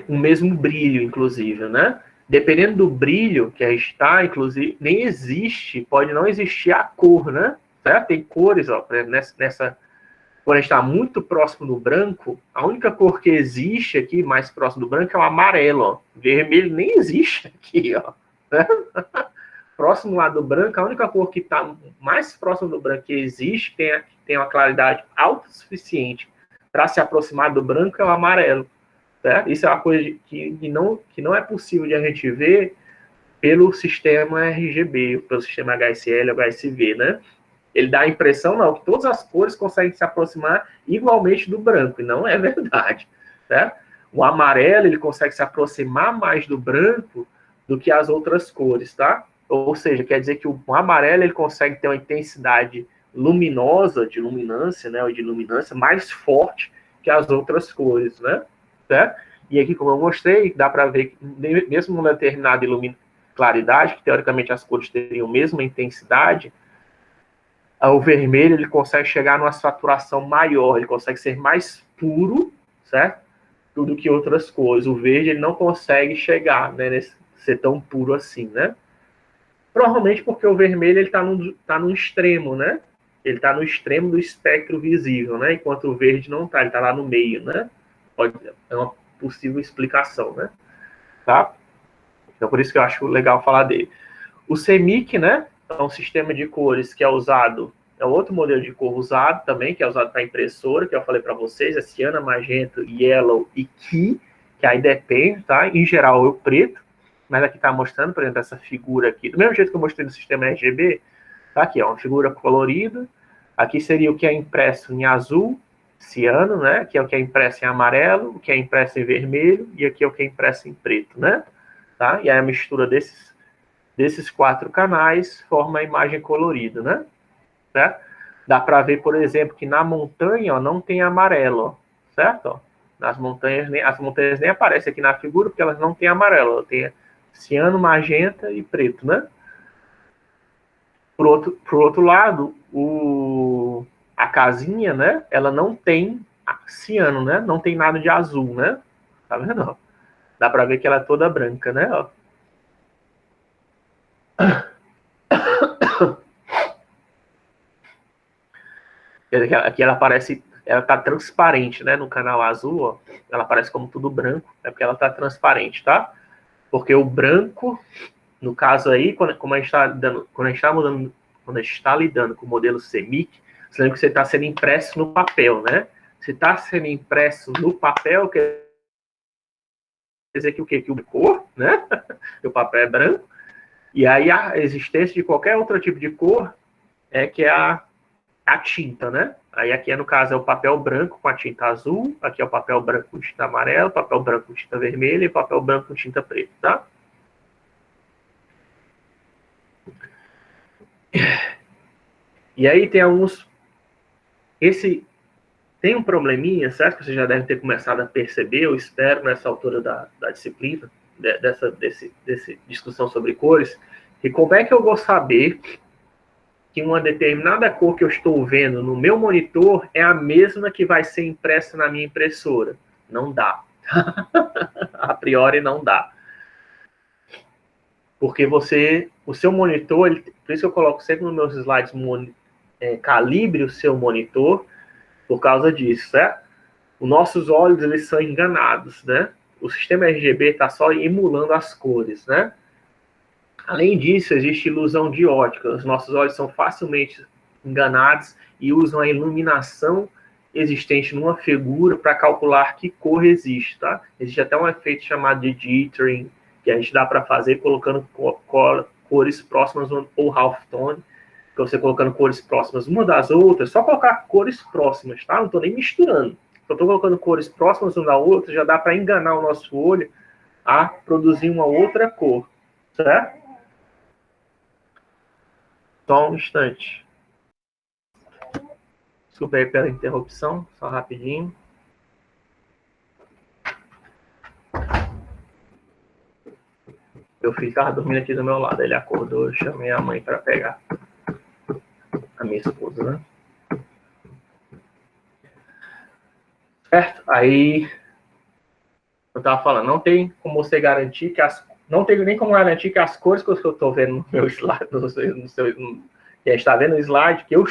o mesmo brilho, inclusive, né? Dependendo do brilho que a gente está, inclusive, nem existe, pode não existir a cor, né? Certo? Tem cores, ó, por exemplo, quando a gente está muito próximo do branco, a única cor que existe aqui, mais próximo do branco, é o amarelo, ó. Vermelho nem existe aqui, ó. Né? Próximo lá do branco, a única cor que está mais próximo do branco que existe, tem uma claridade alta o suficiente para se aproximar do branco, é o amarelo. Certo? Isso é uma coisa que não é possível de a gente ver pelo sistema RGB, pelo sistema HSL, HSV, né? Ele dá a impressão, não, que todas as cores conseguem se aproximar igualmente do branco, e não é verdade, certo? O amarelo, ele consegue se aproximar mais do branco do que as outras cores, tá? Ou seja, quer dizer que o amarelo, ele consegue ter uma intensidade luminosa, de luminância, né, ou de luminância, mais forte que as outras cores, né? Certo? E aqui, como eu mostrei, dá para ver que mesmo numa determinada claridade, que teoricamente as cores teriam a mesma intensidade, o vermelho ele consegue chegar numa saturação maior, ele consegue ser mais puro, certo? Do que outras cores. O verde ele não consegue chegar, né, ser tão puro assim, né? Provavelmente porque o vermelho ele tá no extremo, né? Ele está no extremo do espectro visível, né? Enquanto o verde não está, ele está lá no meio, né? É uma possível explicação, né? Tá? Então, por isso que eu acho legal falar dele. O CMYK, né? É um sistema de cores que é usado, é outro modelo de cor usado também, que é usado para impressora, que eu falei para vocês, é ciano, magenta, yellow e key, que aí depende, tá? Em geral, é o preto, mas aqui está mostrando, por exemplo, essa figura aqui, do mesmo jeito que eu mostrei no sistema RGB, tá aqui, ó, uma figura colorida. Aqui seria o que é impresso em azul, ciano, né? Que é o que é impresso em amarelo, o que é impresso em vermelho, e aqui é o que é impresso em preto, né? Tá? E aí a mistura desses 4 canais forma a imagem colorida, né? Certo? Dá para ver, por exemplo, que na montanha, ó, não tem amarelo, ó, certo? Ó, as montanhas nem aparecem aqui na figura porque elas não têm amarelo, ela tem ciano, magenta e preto, né? Por outro lado, a casinha, né? Ela não tem ciano, né? Não tem nada de azul, né? Tá vendo? Ó? Dá para ver que ela é toda branca, né? Ó. Aqui ela parece, ela tá transparente, né? No canal azul, ó, ela parece como tudo branco, é porque ela tá transparente, tá? Porque o branco, no caso aí, quando a gente está lidando com o modelo CMYK, você lembra que você está sendo impresso no papel, né? Se está sendo impresso no papel, quer dizer que o quê? Que o cor, né? O papel é branco. E aí a existência de qualquer outro tipo de cor é que é a tinta, né? Aí aqui, no caso, é o papel branco com a tinta azul, aqui é o papel branco com tinta amarela, papel branco com tinta vermelha e papel branco com tinta preta, tá? E aí tem alguns... Tem um probleminha, certo? Que você já deve ter começado a perceber, eu espero, nessa altura da disciplina, dessa discussão sobre cores, e como é que eu vou saber que uma determinada cor que eu estou vendo no meu monitor é a mesma que vai ser impressa na minha impressora? Não dá. A priori não dá. Porque o seu monitor, por isso que eu coloco sempre nos meus slides, calibre o seu monitor, por causa disso, certo? Os nossos olhos, eles são enganados, né? O sistema RGB está só emulando as cores, né? Além disso, existe ilusão de ótica. Os nossos olhos são facilmente enganados e usam a iluminação existente numa figura para calcular que cor existe, tá? Existe até um efeito chamado de jittering, que a gente dá para fazer colocando cores próximas ou halftone, que você colocando cores próximas uma das outras, só colocar cores próximas, tá? Não estou nem misturando. Eu estou colocando cores próximas uma da outra, já dá para enganar o nosso olho a produzir uma outra cor, certo? Só um instante. Desculpa aí pela interrupção, só rapidinho. Meu filho estava dormindo aqui do meu lado, ele acordou, eu chamei a mãe para pegar. A minha esposa, né? Certo? Aí, eu estava falando, não tem como você garantir que não tem nem como garantir que as cores que eu estou vendo no meu slide, que está vendo no slide, que eu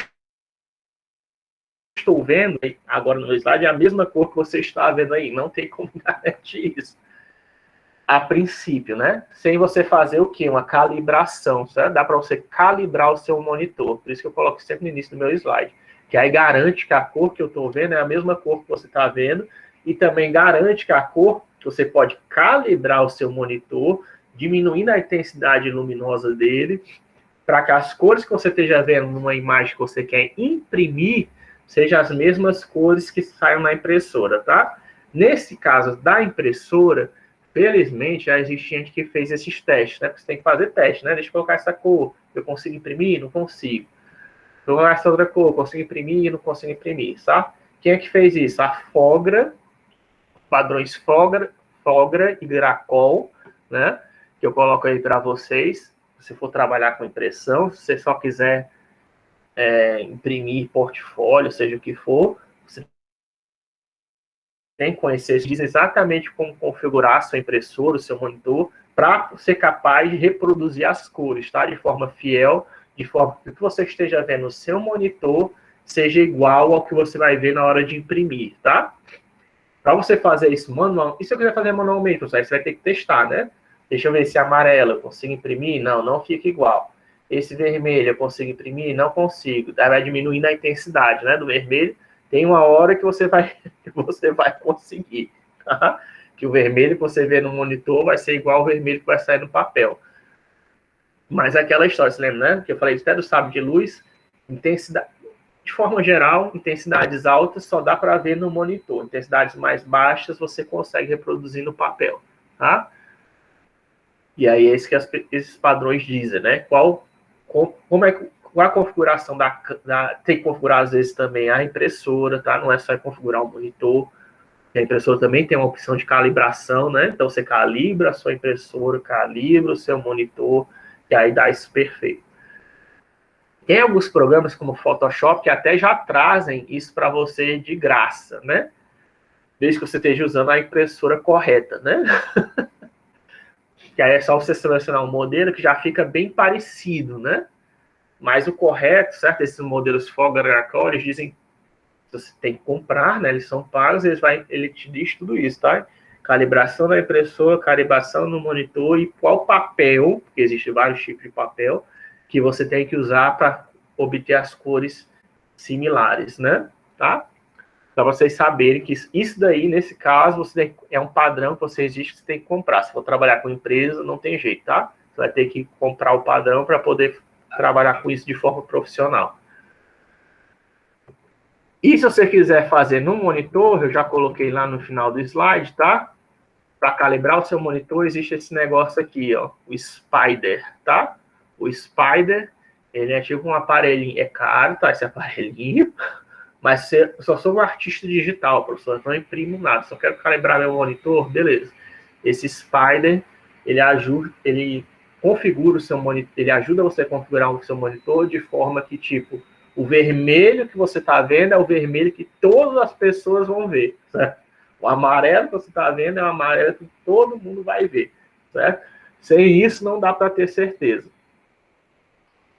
estou vendo agora no slide, é a mesma cor que você está vendo aí. Não tem como garantir isso. A princípio, né? Sem você fazer o quê? Uma calibração, certo? Dá para você calibrar o seu monitor. Por isso que eu coloco sempre no início do meu slide. Que aí garante que a cor que eu estou vendo é a mesma cor que você está vendo. E também garante que a cor, você pode calibrar o seu monitor, diminuindo a intensidade luminosa dele, para que as cores que você esteja vendo numa imagem que você quer imprimir sejam as mesmas cores que saiam na impressora, tá? Nesse caso da impressora, felizmente, já existe gente que fez esses testes, né? Porque você tem que fazer teste, né? Deixa eu colocar essa cor, eu consigo imprimir? Não consigo. Vou colocar essa outra cor, consigo imprimir? Não consigo imprimir, tá? Quem é que fez isso? A Fogra, padrões Fogra e Gracol, né? Que eu coloco aí para vocês. Se for trabalhar com impressão, se você só quiser imprimir portfólio, seja o que for, você tem que conhecer, eles dizem exatamente como configurar a sua impressora, o seu monitor, para ser capaz de reproduzir as cores, tá? De forma fiel, de forma que o que você esteja vendo no seu monitor seja igual ao que você vai ver na hora de imprimir, tá? Para você fazer isso manual, e se eu quiser fazer manualmente, você vai ter que testar, né? Deixa eu ver esse amarelo, eu consigo imprimir? Não, não fica igual. Esse vermelho, eu consigo imprimir? Não consigo. Daí vai diminuindo a intensidade, né, do vermelho. Tem uma hora que você vai conseguir, tá? Que o vermelho que você vê no monitor vai ser igual ao vermelho que vai sair no papel. Mas é aquela história, você lembra, né? Que eu falei até do sábio de luz, intensidade, de forma geral, intensidades altas só dá para ver no monitor. Intensidades mais baixas você consegue reproduzir no papel, tá? E aí é isso que esses padrões dizem, né? Qual a configuração tem que configurar, às vezes, também a impressora, tá? Não é só configurar o monitor. A impressora também tem uma opção de calibração, né? Então, você calibra a sua impressora, calibra o seu monitor, e aí dá isso perfeito. Tem alguns programas, como o Photoshop, que até já trazem isso para você de graça, né? Desde que você esteja usando a impressora correta, né? Que aí é só você selecionar um modelo que já fica bem parecido, né? Mas o correto, certo? Esses modelos Fogra e Gracol, eles dizem que você tem que comprar, né? Eles são pagos, ele te diz tudo isso, tá? Calibração da impressora, calibração no monitor e qual papel, porque existem vários tipos de papel, que você tem que usar para obter as cores similares, né? Tá? Para vocês saberem que isso daí, nesse caso, é um padrão que você existe que você tem que comprar. Se for trabalhar com empresa, não tem jeito, tá? Você vai ter que comprar o padrão para poder trabalhar com isso de forma profissional. E se você quiser fazer no monitor, eu já coloquei lá no final do slide, tá? Para calibrar o seu monitor, existe esse negócio aqui, ó, o Spider, tá? O Spider, ele é tipo um aparelhinho, é caro, tá? Esse aparelhinho, mas eu só sou um artista digital, professor, não imprimo nada, só quero calibrar meu monitor, beleza. Esse Spider, ele configura o seu monitor, ele ajuda você a configurar o seu monitor de forma que, tipo, o vermelho que você está vendo é o vermelho que todas as pessoas vão ver, certo? O amarelo que você está vendo é o amarelo que todo mundo vai ver, certo? Sem isso, não dá para ter certeza.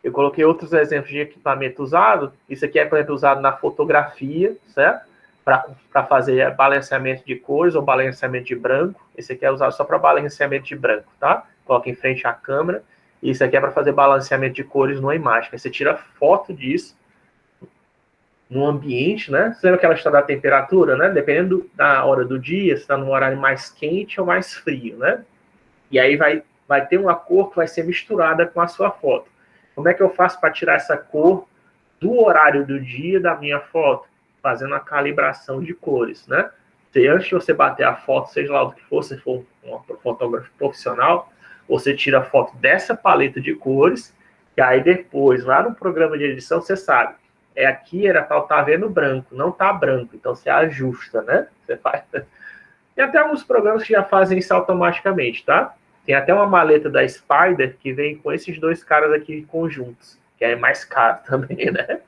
Eu coloquei outros exemplos de equipamento usado. Isso aqui é, por exemplo, usado na fotografia, certo? Para fazer balanceamento de cores ou balanceamento de branco. Esse aqui é usado só para balanceamento de branco, tá? Coloca em frente à câmera. E isso aqui é para fazer balanceamento de cores numa imagem. Aí você tira foto disso no ambiente, né? Você lembra aquela história da temperatura, né? Dependendo da hora do dia, se está num horário mais quente ou mais frio, né? E aí vai ter uma cor que vai ser misturada com a sua foto. Como é que eu faço para tirar essa cor do horário do dia da minha foto? Fazendo a calibração de cores, né? Se antes de você bater a foto, seja lá o que for, se for um fotógrafo profissional, você tira a foto dessa paleta de cores, e aí depois, lá no programa de edição, você sabe, aqui era para estar vendo branco, não está branco, então você ajusta, né? Você faz. Tem até alguns programas que já fazem isso automaticamente, tá? Tem até uma maleta da Spider que vem com esses dois caras aqui conjuntos, que é mais caro também, né?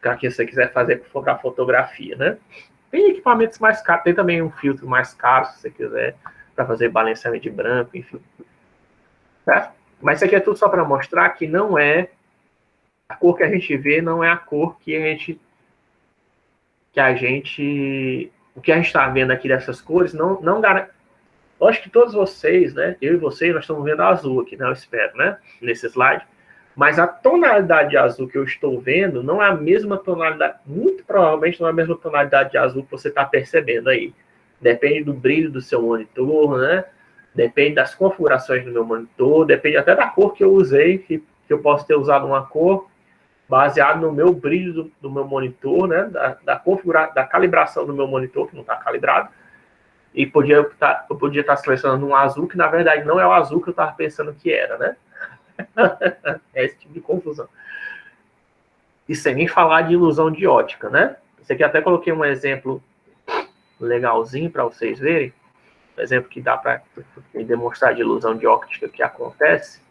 Para quem você quiser fazer para fotografia, né? Tem equipamentos mais caros, tem também um filtro mais caro, se você quiser, para fazer balanceamento de branco, enfim. Tá? Mas isso aqui é tudo só para mostrar que não é a cor que a gente vê, não é a cor que o que a gente está vendo aqui dessas cores não garante. Lógico que todos vocês, né, eu e vocês, nós estamos vendo azul aqui, né, eu espero, né, nesse slide, mas a tonalidade de azul que eu estou vendo não é a mesma tonalidade, muito provavelmente não é a mesma tonalidade de azul que você está percebendo aí. Depende do brilho do seu monitor, né, depende das configurações do meu monitor, depende até da cor que eu usei, que eu posso ter usado uma cor baseado no meu brilho do meu monitor, né, da calibração do meu monitor, que não está calibrado, e eu podia estar selecionando um azul que, na verdade, não é o azul que eu estava pensando que era, né? É esse tipo de confusão. E sem nem falar de ilusão de ótica, né? Esse aqui até coloquei um exemplo legalzinho para vocês verem. Um exemplo que dá para demonstrar de ilusão de ótica que acontece.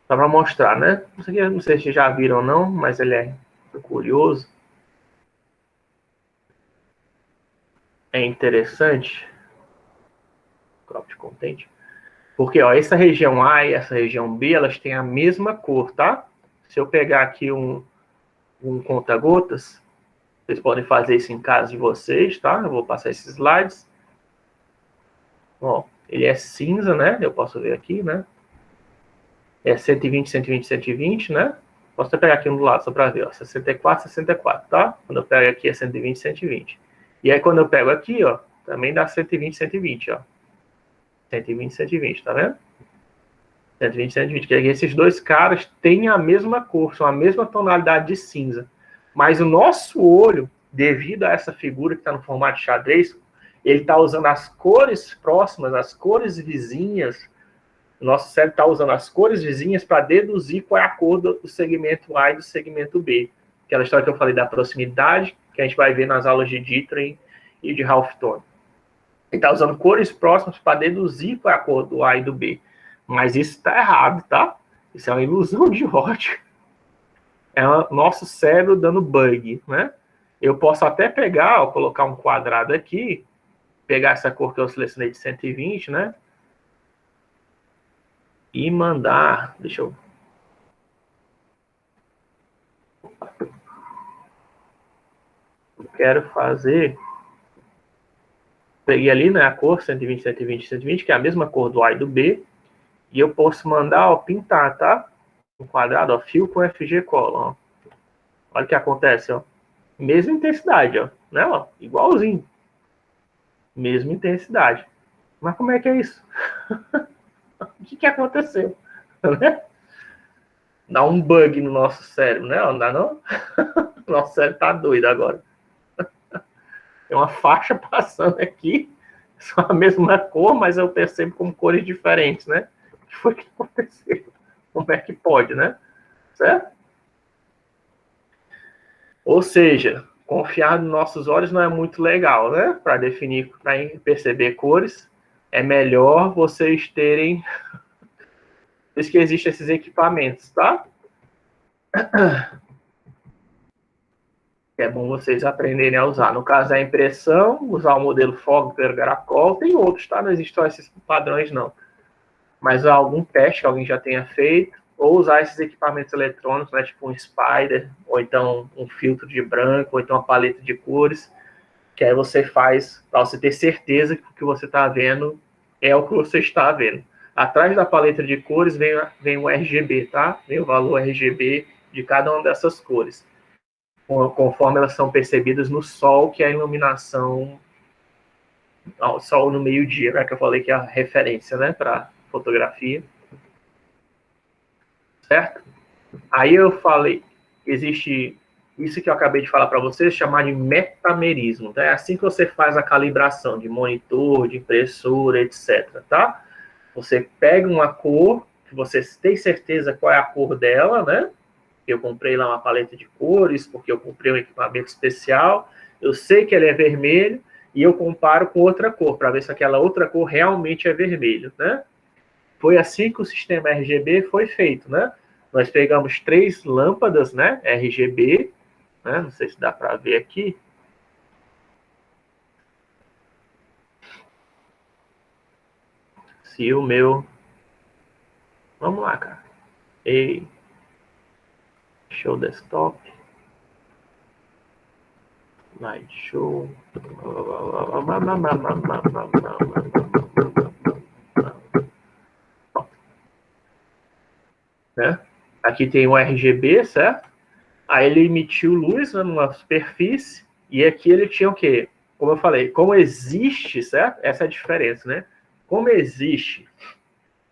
Só para mostrar, né? Isso aqui, não sei se já viram ou não, mas ele é curioso. É interessante. Crop content. Porque, ó, essa região A e essa região B, elas têm a mesma cor, tá? Se eu pegar aqui um conta-gotas, vocês podem fazer isso em casa de vocês, tá? Eu vou passar esses slides. Ó, ele é cinza, né? Eu posso ver aqui, né? É 120, 120, 120, né? Posso até pegar aqui um do lado só para ver, ó. 64, 64, tá? Quando eu pego aqui é 120, 120. E aí, quando eu pego aqui, ó, também dá 120, 120, ó. 120, 120, tá vendo? 120, 120. Que esses dois caras têm a mesma cor, são a mesma tonalidade de cinza. Mas o nosso olho, devido a essa figura que está no formato de xadrez, ele está usando as cores próximas, as cores vizinhas. O nosso cérebro está usando as cores vizinhas para deduzir qual é a cor do segmento A e do segmento B. Aquela história que eu falei da proximidade, que a gente vai ver nas aulas de Dietrich e de Ralph Tone. Ele está usando cores próximas para deduzir qual é a cor do A e do B. Mas isso está errado, tá? Isso é uma ilusão de ótica. É o nosso cérebro dando bug, né? Eu posso até pegar, ó, colocar um quadrado aqui, pegar essa cor que eu selecionei de 120, né? E mandar, deixa eu... Eu quero fazer... Peguei ali, né, a cor 120, 120, 120, que é a mesma cor do A e do B, e eu posso mandar, ó, pintar, tá? Um quadrado, ó, fio com FG Color, ó. Olha o que acontece, ó. Mesma intensidade, ó, né, ó, igualzinho. Mesma intensidade. Mas como é que é isso? O que aconteceu? dá um bug no nosso cérebro, né? Não dá não? Nosso cérebro tá doido agora. Tem uma faixa passando aqui, só a mesma cor, mas eu percebo como cores diferentes, né? O que foi que aconteceu? Como é que pode, né? Certo? Ou seja, confiar nos nossos olhos não é muito legal, né? Para definir, para perceber cores, é melhor vocês terem. Por isso que existem esses equipamentos, tá? É bom vocês aprenderem a usar. No caso da impressão, usar o modelo Fogler, Gracol, tem outros, tá? Não existem esses padrões, não. Mas algum teste que alguém já tenha feito, ou usar esses equipamentos eletrônicos, né? Tipo um Spider, ou então um filtro de branco, ou então uma paleta de cores, que aí você faz para você ter certeza que o que você está vendo é o que você está vendo. Atrás da paleta de cores vem o RGB, tá? Vem o valor RGB de cada uma dessas cores, conforme elas são percebidas no sol, que é a iluminação ao sol no meio-dia, né? Que eu falei que é a referência, né? Para fotografia. Certo? Aí eu falei, existe isso que eu acabei de falar para vocês, chamar de metamerismo, tá? É assim que você faz a calibração de monitor, de impressora, etc, tá? Você pega uma cor, que você tem certeza qual é a cor dela, né? Eu comprei lá uma paleta de cores, porque eu comprei um equipamento especial, eu sei que ele é vermelho, e eu comparo com outra cor, para ver se aquela outra cor realmente é vermelho, né? Foi assim que o sistema RGB foi feito, né? Nós pegamos 3 lâmpadas, né, RGB, né? Não sei se dá para ver aqui. Se o meu... Vamos lá, cara. Ei. Show desktop. Light show. Né? Aqui tem o RGB, certo? Aí ele emitiu luz, né, numa superfície, e aqui ele tinha o quê? Como eu falei, como existe, certo? Essa é a diferença, né? Como existe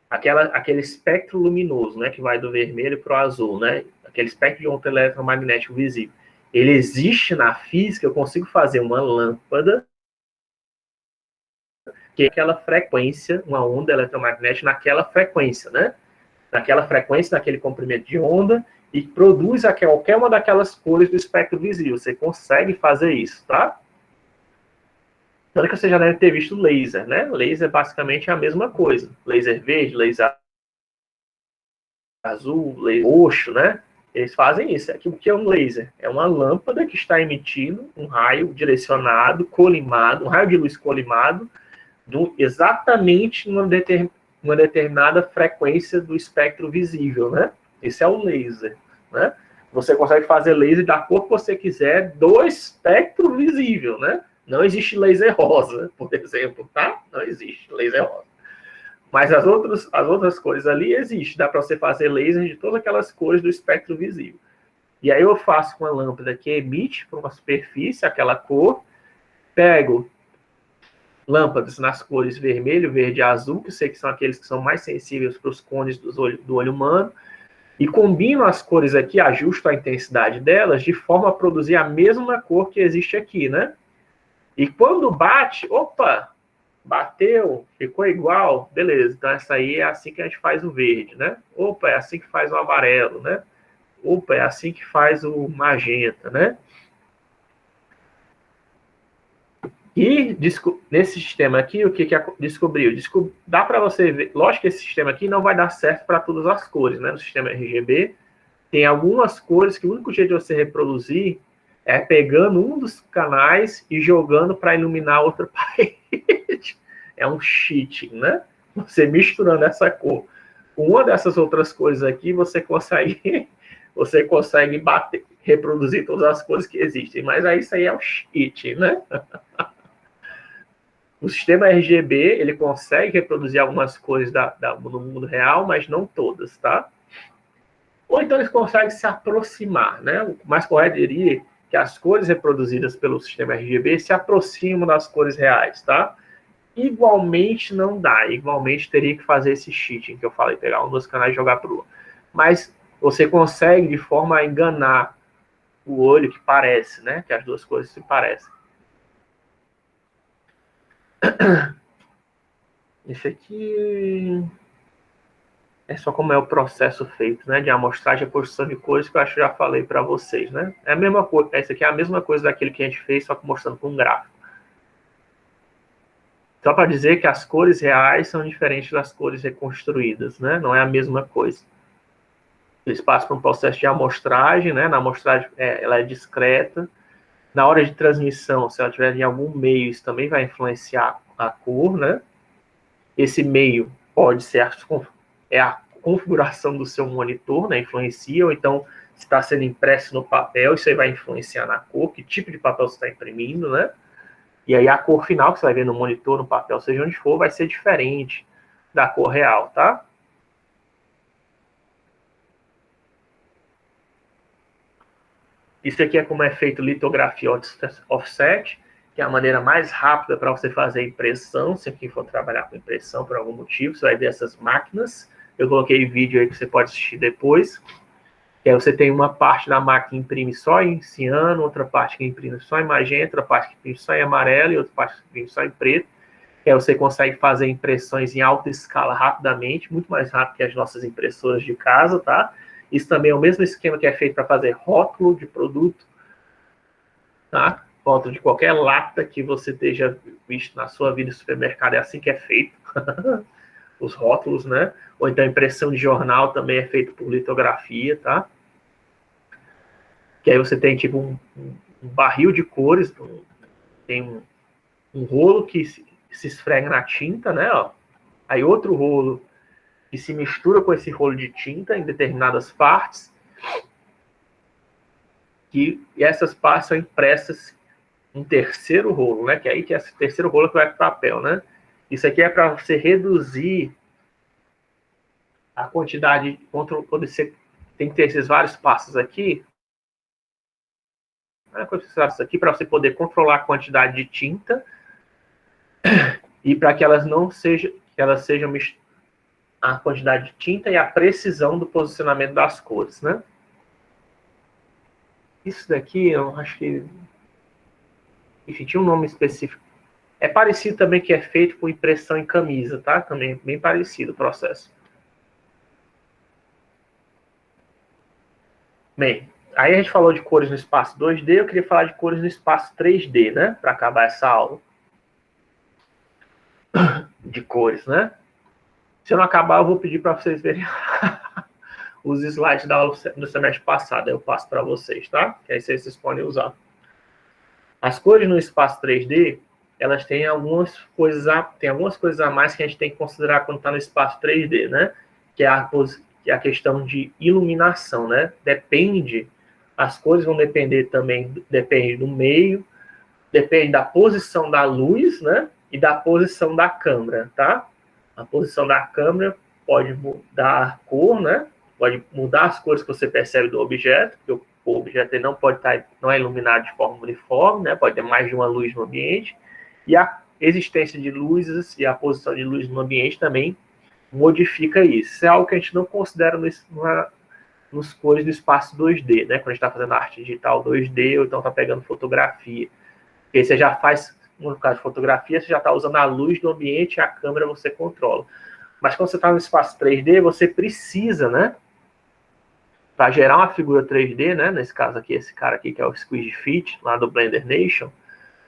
aquele espectro luminoso, né, que vai do vermelho para o azul, né? Aquele espectro de onda eletromagnético visível. Ele existe na física, eu consigo fazer uma lâmpada que é aquela frequência, uma onda eletromagnética naquela frequência, né? Naquela frequência, naquele comprimento de onda, e produz qualquer uma daquelas cores do espectro visível. Você consegue fazer isso, tá? Tanto que você já deve ter visto laser, né? Laser basicamente é a mesma coisa. Laser verde, laser azul, laser roxo, né? Eles fazem isso. O que é um laser? É uma lâmpada que está emitindo um raio direcionado, colimado, um raio de luz colimado, exatamente numa determinada frequência do espectro visível, né? Esse é o laser, né? Você consegue fazer laser da cor que você quiser do espectro visível, né? Não existe laser rosa, por exemplo, tá? Não existe laser rosa. Mas as outras cores ali existem. Dá para você fazer laser de todas aquelas cores do espectro visível. E aí eu faço uma lâmpada que emite para uma superfície aquela cor, pego lâmpadas nas cores vermelho, verde e azul, que eu sei que são aqueles que são mais sensíveis para os cones do olho humano, e combino as cores aqui, ajusto a intensidade delas, de forma a produzir a mesma cor que existe aqui, né? E quando bate, opa, bateu, ficou igual, beleza, então essa aí é assim que a gente faz o verde, né? Opa, é assim que faz o amarelo, né? Opa, é assim que faz o magenta, né? E nesse sistema aqui, o que descobriu? Dá para você ver, lógico que esse sistema aqui não vai dar certo para todas as cores, né? No sistema RGB, tem algumas cores que o único jeito de você reproduzir é pegando um dos canais e jogando para iluminar outra parede. É um cheating, né? Você misturando essa cor com uma dessas outras cores aqui, você consegue reproduzir todas as cores que existem. Mas aí isso aí é um cheating, né? O sistema RGB, ele consegue reproduzir algumas cores do mundo real, mas não todas, tá? Ou então eles conseguem se aproximar, né? O mais correto diria que as cores reproduzidas pelo sistema RGB se aproximam das cores reais, tá? Igualmente não dá, igualmente teria que fazer esse cheating que eu falei, pegar um dos canais e jogar para o outro. Mas você consegue de forma a enganar o olho que parece, né? Que as duas coisas se parecem. Esse aqui é só como é o processo feito, né? De amostragem e posição de cores, que eu acho que já falei para vocês, né? É a mesma coisa. Esse aqui é a mesma coisa daquele que a gente fez, só que mostrando com um gráfico. Só para dizer que as cores reais são diferentes das cores reconstruídas, né? Não é a mesma coisa. Eles passam por um processo de amostragem, né? Na amostragem, ela é discreta. Na hora de transmissão, se ela estiver em algum meio, isso também vai influenciar a cor, né? Esse meio pode ser a configuração do seu monitor, né? Influencia, ou então se está sendo impresso no papel, isso aí vai influenciar na cor, que tipo de papel você está imprimindo, né? E aí a cor final que você vai ver no monitor, no papel, seja onde for, vai ser diferente da cor real, tá? Isso aqui é como é feito litografia offset, que é a maneira mais rápida para você fazer impressão, se quem for trabalhar com impressão por algum motivo, você vai ver essas máquinas. Eu coloquei vídeo aí que você pode assistir depois. Que aí você tem uma parte da máquina que imprime só em ciano, outra parte que imprime só em magenta, outra parte que imprime só em amarelo e outra parte que imprime só em preto. Que aí você consegue fazer impressões em alta escala rapidamente, muito mais rápido que as nossas impressoras de casa, tá? Isso também é o mesmo esquema que é feito para fazer rótulo de produto, tá? Rótulo de qualquer lata que você esteja visto na sua vida no supermercado, é assim que é feito. Os rótulos, né? Ou então impressão de jornal também é feito por litografia, tá? Que aí você tem tipo um barril de cores, tem um rolo que se esfrega na tinta, né? Ó. Aí outro rolo que se mistura com esse rolo de tinta em determinadas partes, e essas partes são impressas em terceiro rolo, né? Que aí que é esse terceiro rolo que vai para o papel, né? Isso aqui é para você reduzir a quantidade, quando você tem que ter esses vários passos aqui, aqui para você poder controlar a quantidade de tinta e para que elas não sejam, a quantidade de tinta e a precisão do posicionamento das cores, né? Isso daqui, eu acho que, enfim, tinha um nome específico. É parecido também que é feito com impressão em camisa, tá? Também bem parecido o processo. Bem, aí a gente falou de cores no espaço 2D, eu queria falar de cores no espaço 3D, né? Para acabar essa aula de cores, né? Se eu não acabar, eu vou pedir para vocês verem os slides da aula do semestre passado. Eu passo para vocês, tá? Que aí vocês podem usar. As cores no espaço 3D, elas têm algumas coisas a mais que a gente tem que considerar quando está no espaço 3D, né? Que é a questão de iluminação, né? As cores vão depender também, depende do meio, depende da posição da luz, né? E da posição da câmera, tá? A posição da câmera pode mudar a cor, né? Pode mudar as cores que você percebe do objeto, porque o objeto não é iluminado de forma uniforme, né? Pode ter mais de uma luz no ambiente. E a existência de luzes e a posição de luz no ambiente também modifica isso. Isso é algo que a gente não considera nos cores do espaço 2D, né? Quando a gente está fazendo arte digital 2D, ou então está pegando fotografia. Porque você já faz, no caso de fotografia, você já está usando a luz do ambiente e a câmera você controla. Mas quando você está no espaço 3D, você precisa, né? Para gerar uma figura 3D, né? Nesse caso aqui, esse cara aqui que é o Squeeze Fit, lá do Blender Nation,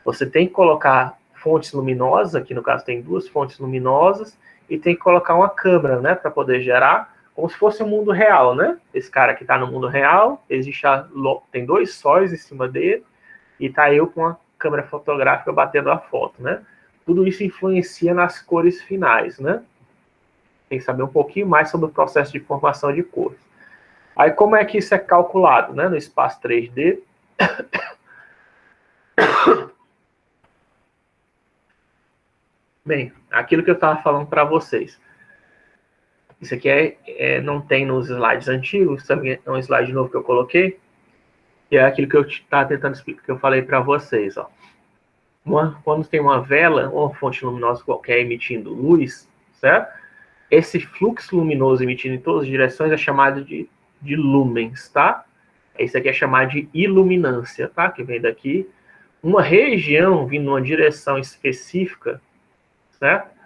você tem que colocar fontes luminosas, aqui no caso tem duas fontes luminosas, e tem que colocar uma câmera, né? Para poder gerar, como se fosse o mundo real, né? Esse cara aqui está no mundo real, tem dois sóis em cima dele, e tá eu com a câmera fotográfica batendo a foto, né? Tudo isso influencia nas cores finais, né? Tem que saber um pouquinho mais sobre o processo de formação de cores. Aí, como é que isso é calculado, né? No espaço 3D. Bem, aquilo que eu estava falando para vocês. Isso aqui não tem nos slides antigos, também é um slide novo que eu coloquei. E é aquilo que eu estava tentando explicar, que eu falei para vocês, ó. Quando tem uma vela ou uma fonte luminosa qualquer emitindo luz, certo? Esse fluxo luminoso emitido em todas as direções é chamado de de lumens, tá? Isso aqui é chamado de iluminância, tá? Que vem daqui. Uma região vindo numa direção específica, certo?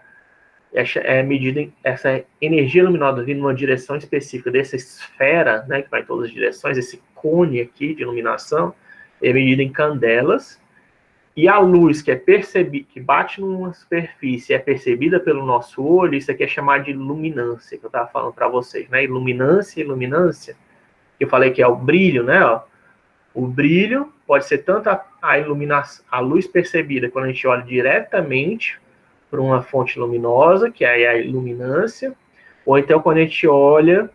Medida essa energia luminosa vindo numa direção específica dessa esfera, né, que vai em todas as direções, esse cone aqui de iluminação, é medida em candelas, e a luz que é percebida, que bate numa superfície, é percebida pelo nosso olho, isso aqui é chamado de luminância, que eu estava falando para vocês, né? Iluminância, que eu falei que é o brilho, né? Ó. O brilho pode ser tanto a iluminação, a luz percebida quando a gente olha diretamente para uma fonte luminosa, que é a iluminância, ou então quando a gente olha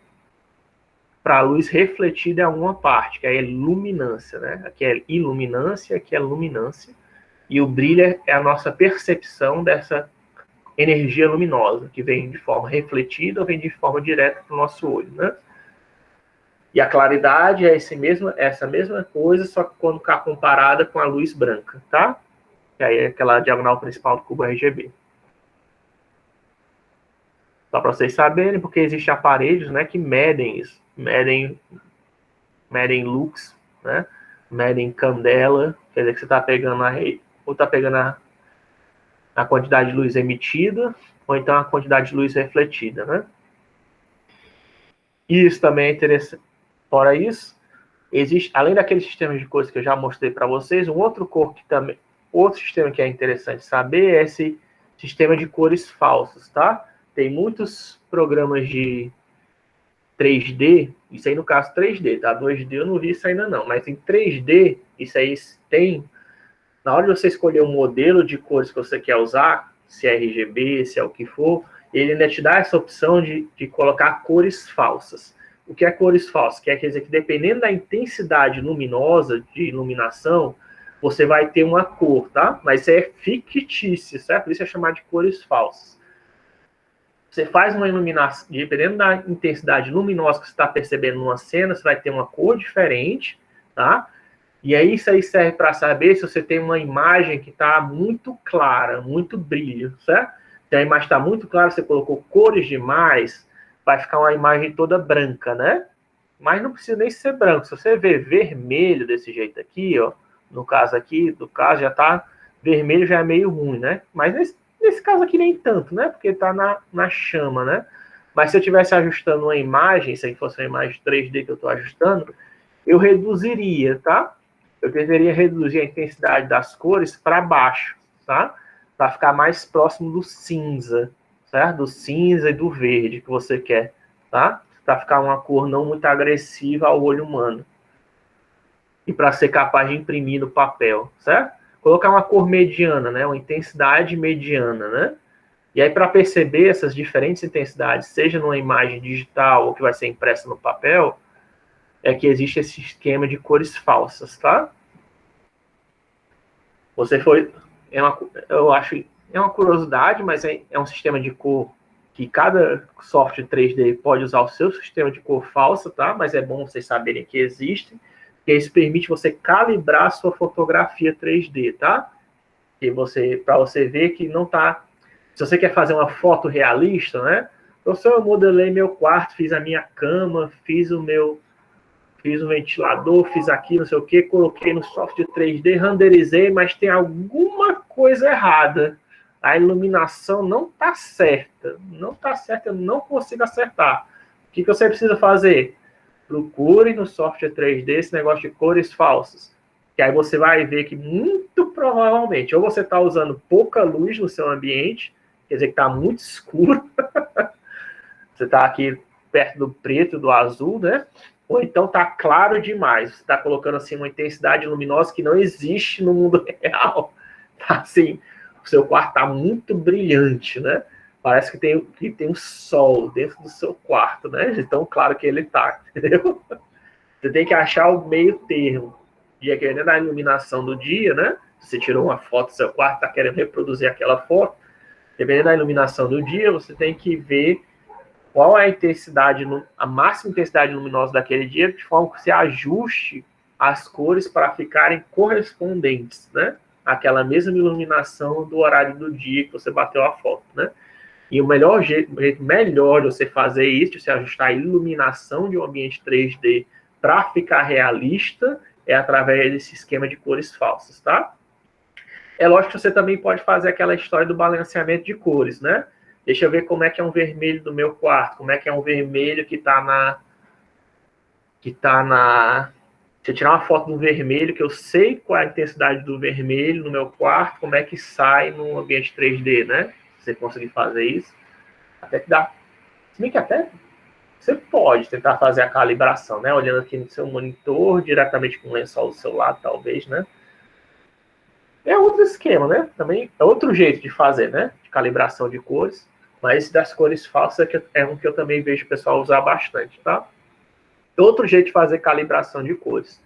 para a luz refletida em alguma parte, que é a luminância, né? Aqui é iluminância, aqui é luminância, e o brilho é a nossa percepção dessa energia luminosa, que vem de forma refletida ou vem de forma direta para o nosso olho, né? E a claridade é essa mesma coisa, só que quando está comparada com a luz branca, tá? Que aí é aquela diagonal principal do cubo RGB. Só para vocês saberem, porque existem aparelhos, né, que medem isso. Medem lux, né? Medem candela, quer dizer que você está pegando a quantidade de luz emitida, ou então a quantidade de luz refletida, né? Isso também é interessante. Fora isso, existe, além daqueles sistemas de cores que eu já mostrei para vocês, outro sistema que é interessante saber é esse sistema de cores falsas, tá? Tem muitos programas de 3D, isso aí no caso 3D, tá? 2D eu não vi isso ainda não, mas em 3D, isso aí tem, na hora de você escolher o modelo de cores que você quer usar, se é RGB, se é o que for, ele ainda te dá essa opção de colocar cores falsas. O que é cores falsas? Quer dizer que dependendo da intensidade luminosa de iluminação, você vai ter uma cor, tá? Mas isso é fictício, certo? Por isso é chamado de cores falsas. Você faz uma iluminação, dependendo da intensidade luminosa que você está percebendo numa cena, você vai ter uma cor diferente, tá? E aí isso aí serve para saber se você tem uma imagem que está muito clara, muito brilho, certo? Se a imagem está muito clara, você colocou cores demais, vai ficar uma imagem toda branca, né? Mas não precisa nem ser branco. Se você ver vermelho desse jeito aqui, ó, no caso aqui, já tá vermelho, já é meio ruim, né? Mas nesse caso aqui nem tanto, né? Porque tá na chama, né? Mas se eu estivesse ajustando uma imagem, se fosse uma imagem 3D que eu estou ajustando, eu reduziria, tá? Eu deveria reduzir a intensidade das cores para baixo, tá? Para ficar mais próximo do cinza, certo? Do cinza e do verde que você quer, tá? Para ficar uma cor não muito agressiva ao olho humano. E para ser capaz de imprimir no papel, certo? Colocar uma cor mediana, né? Uma intensidade mediana, né? E aí, para perceber essas diferentes intensidades, seja numa imagem digital ou que vai ser impressa no papel, é que existe esse esquema de cores falsas, tá? Eu acho, é uma curiosidade, mas é um sistema de cor que cada software 3D pode usar o seu sistema de cor falsa, tá? Mas é bom vocês saberem que existe, porque isso permite você calibrar a sua fotografia 3D, tá? E para você ver que não tá... Se você quer fazer uma foto realista, né? Eu modelei meu quarto, fiz a minha cama, fiz o ventilador, fiz aqui, não sei o que, coloquei no software 3D, renderizei, mas tem alguma coisa errada. A iluminação não está certa. Não está certa, eu não consigo acertar. O que você precisa fazer? Procure no software 3D esse negócio de cores falsas. Que aí você vai ver que muito provavelmente, ou você está usando pouca luz no seu ambiente, quer dizer que está muito escuro. Você está aqui perto do preto, do azul, né? Ou então está claro demais. Você está colocando assim uma intensidade luminosa que não existe no mundo real. Tá assim, o seu quarto está muito brilhante, né? Parece que tem um sol dentro do seu quarto, né? De tão claro que ele está, entendeu? Você tem que achar o meio termo. Dependendo da iluminação do dia, né? Você tirou uma foto do seu quarto, está querendo reproduzir aquela foto. Dependendo da iluminação do dia, você tem que ver qual é a máxima intensidade luminosa daquele dia, de forma que você ajuste as cores para ficarem correspondentes, né? Aquela mesma iluminação do horário do dia que você bateu a foto, né? E o melhor jeito melhor de você fazer isso, de você ajustar a iluminação de um ambiente 3D para ficar realista, é através desse esquema de cores falsas, tá? É lógico que você também pode fazer aquela história do balanceamento de cores, né? Deixa eu ver como é que é um vermelho do meu quarto, como é que é um vermelho que está na... Deixa eu tirar uma foto do vermelho, que eu sei qual é a intensidade do vermelho no meu quarto, como é que sai no ambiente 3D, né? Você conseguir fazer isso, até que dá. Se bem que até você pode tentar fazer a calibração, né? Olhando aqui no seu monitor, diretamente com o lençol do seu lado, talvez, né? É outro esquema, né? Também é outro jeito de fazer, né? De calibração de cores. Mas esse das cores falsas é um que eu também vejo o pessoal usar bastante, tá? Outro jeito de fazer calibração de cores.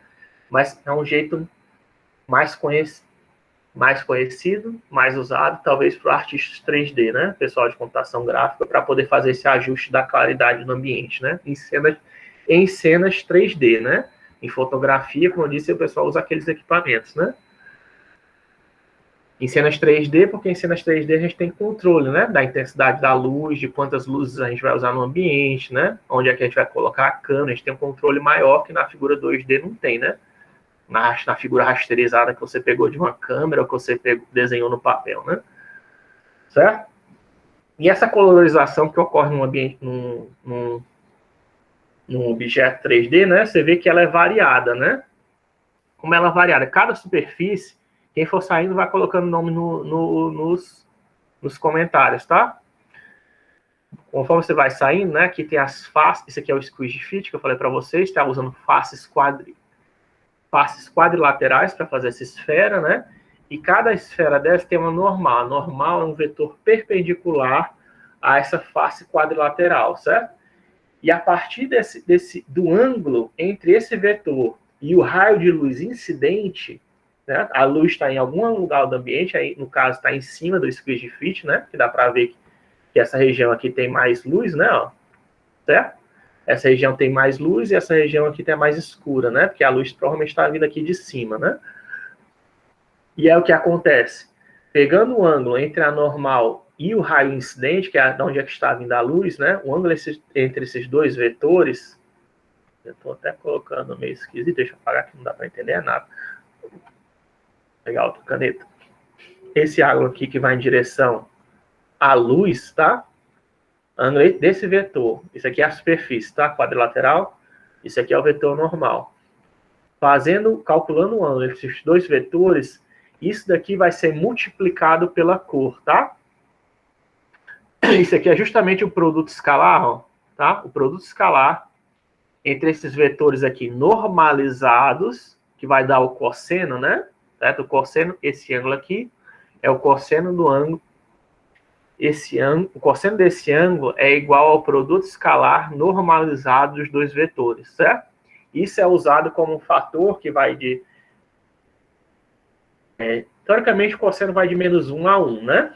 Mas é um jeito mais conhecido, mais usado, talvez para artistas 3D, né? Pessoal de computação gráfica, para poder fazer esse ajuste da claridade no ambiente, né? Em cenas 3D, né? Em fotografia, como eu disse, o pessoal usa aqueles equipamentos, né? Em cenas 3D, porque em cenas 3D a gente tem controle, né? Da intensidade da luz, de quantas luzes a gente vai usar no ambiente, né? Onde é que a gente vai colocar a câmera, a gente tem um controle maior que na figura 2D não tem, né? Na figura rasterizada que você pegou de uma câmera ou que você desenhou no papel, né? Certo? E essa colorização que ocorre num ambiente, num objeto 3D, né? Você vê que ela é variada, né? Como ela é variada, cada superfície, quem for saindo vai colocando o nome nos comentários, tá? Conforme você vai saindo, né? Aqui tem as faces, esse aqui é o Squeeze Fit que eu falei para vocês, está usando faces quadrilaterais para fazer essa esfera, né? E cada esfera dessa tem uma normal. A normal é um vetor perpendicular a essa face quadrilateral, certo? E a partir do ângulo entre esse vetor e o raio de luz incidente, né? A luz está em algum lugar do ambiente, aí no caso está em cima do Squeeze Fit, né? Que dá para ver que essa região aqui tem mais luz, né? Ó, certo? Essa região tem mais luz e essa região aqui tem mais escura, né? Porque a luz provavelmente está vindo aqui de cima, né? E é o que acontece. Pegando o ângulo entre a normal e o raio incidente, que é de onde é que está vindo a luz, né? O ângulo entre esses dois vetores, eu estou até colocando meio esquisito, deixa eu apagar que não dá para entender nada. Vou pegar outra caneta. Esse ângulo aqui que vai em direção à luz, tá? Ângulo desse vetor. Isso aqui é a superfície, tá? Quadrilateral. Isso aqui é o vetor normal. Calculando o ângulo entre esses dois vetores, isso daqui vai ser multiplicado pela cor, tá? Isso aqui é justamente o produto escalar, ó, tá? O produto escalar entre esses vetores aqui normalizados, que vai dar o cosseno, né? Certo? O cosseno, esse ângulo aqui, é o cosseno do ângulo. O cosseno desse ângulo é igual ao produto escalar normalizado dos dois vetores, certo? Isso é usado como um fator que vai de... teoricamente, o cosseno vai de -1 a 1, né?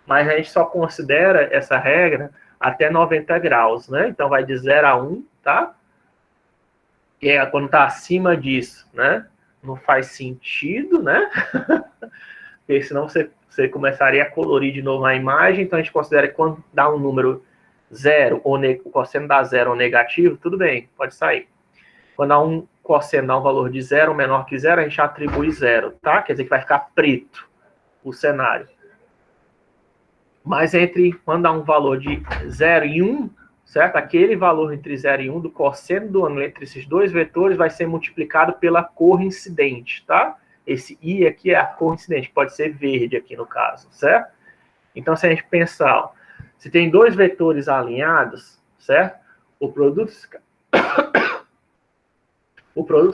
Mas a gente só considera essa regra até 90 graus, né? Então, vai de 0 a 1, tá? E é quando está acima disso, né? Não faz sentido, né? Porque senão você começaria a colorir de novo a imagem. Então, a gente considera que quando dá um número 0, ou o cosseno dá 0 ou negativo, tudo bem, pode sair. Quando dá um cosseno dá um valor de 0 ou menor que 0, a gente atribui 0, tá? Quer dizer que vai ficar preto o cenário. Mas quando dá um valor de 0 e 1, certo? Aquele valor entre 0 e 1 do cosseno do ângulo entre esses dois vetores vai ser multiplicado pela cor incidente, tá? Esse I aqui é a cor incidente, que pode ser verde aqui no caso, certo? Então, se a gente pensar, ó, se tem dois vetores alinhados, certo? O produto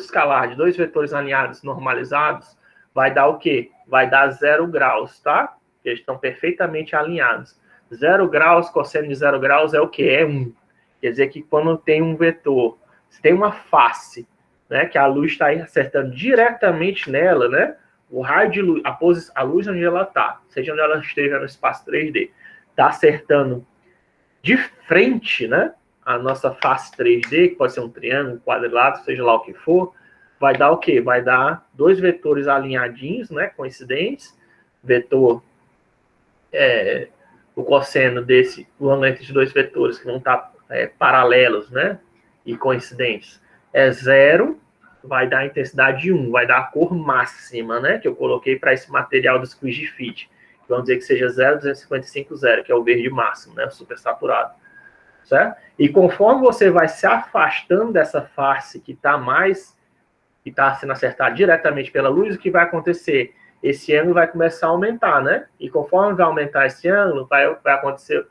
escalar de dois vetores alinhados normalizados vai dar o quê? Vai dar 0 graus, tá? Eles estão perfeitamente alinhados. 0 graus, cosseno de 0 graus é o quê? É 1. Quer dizer que quando tem um vetor, se tem uma face, né, que a luz está acertando diretamente nela, né? O raio de luz, a luz onde ela está, seja onde ela esteja no espaço 3D, está acertando de frente, né? A nossa face 3D, que pode ser um triângulo, um quadrilátero, seja lá o que for, vai dar o quê? Vai dar dois vetores alinhadinhos, né? Coincidentes, vetor o cosseno desse, o ângulo entre os dois vetores que vão estar paralelos, né, e coincidentes, é 0, vai dar a intensidade de 1, vai dar a cor máxima, né, que eu coloquei para esse material do Squeegee Fit. Vamos dizer que seja 0,255, 0, que é o verde máximo, né, o super saturado, certo? E conforme você vai se afastando dessa face que está sendo acertada diretamente pela luz, o que vai acontecer? Esse ângulo vai começar a aumentar, né? E conforme vai aumentar esse ângulo, vai acontecer,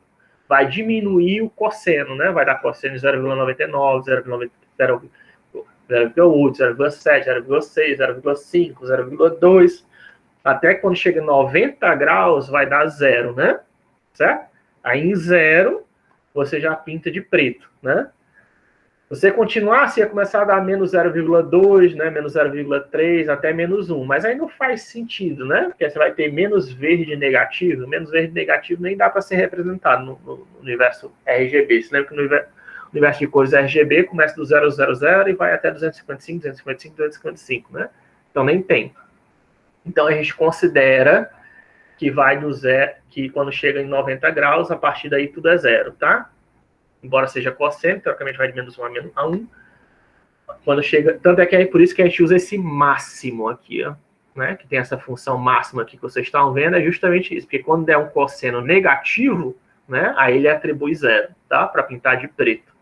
vai diminuir o cosseno, né? Vai dar cosseno de 0,99, 0,8, 0,7, 0,6, 0,5, 0,2, até quando chega em 90 graus, vai dar 0, né? Certo? Aí em 0, você já pinta de preto, né? Você continuar, você ia começar a dar menos 0,2, né? Menos 0,3, até menos 1. Mas aí não faz sentido, né? Porque você vai ter menos verde negativo. Menos verde negativo nem dá para ser representado no universo RGB. Você lembra que no universo de cores RGB começa do 000 e vai até 255, 255, 255, né? Então nem tem. Então a gente considera que vai do zero, que quando chega em 90 graus, a partir daí tudo é 0, tá? Embora seja cosseno, teoricamente vai de menos 1 a 1. Quando chega, tanto é que é por isso que a gente usa esse máximo aqui, ó, né? Que tem essa função máxima aqui que vocês estão vendo, é justamente isso, porque quando der um cosseno negativo, né? Aí ele atribui 0, tá? Para pintar de preto.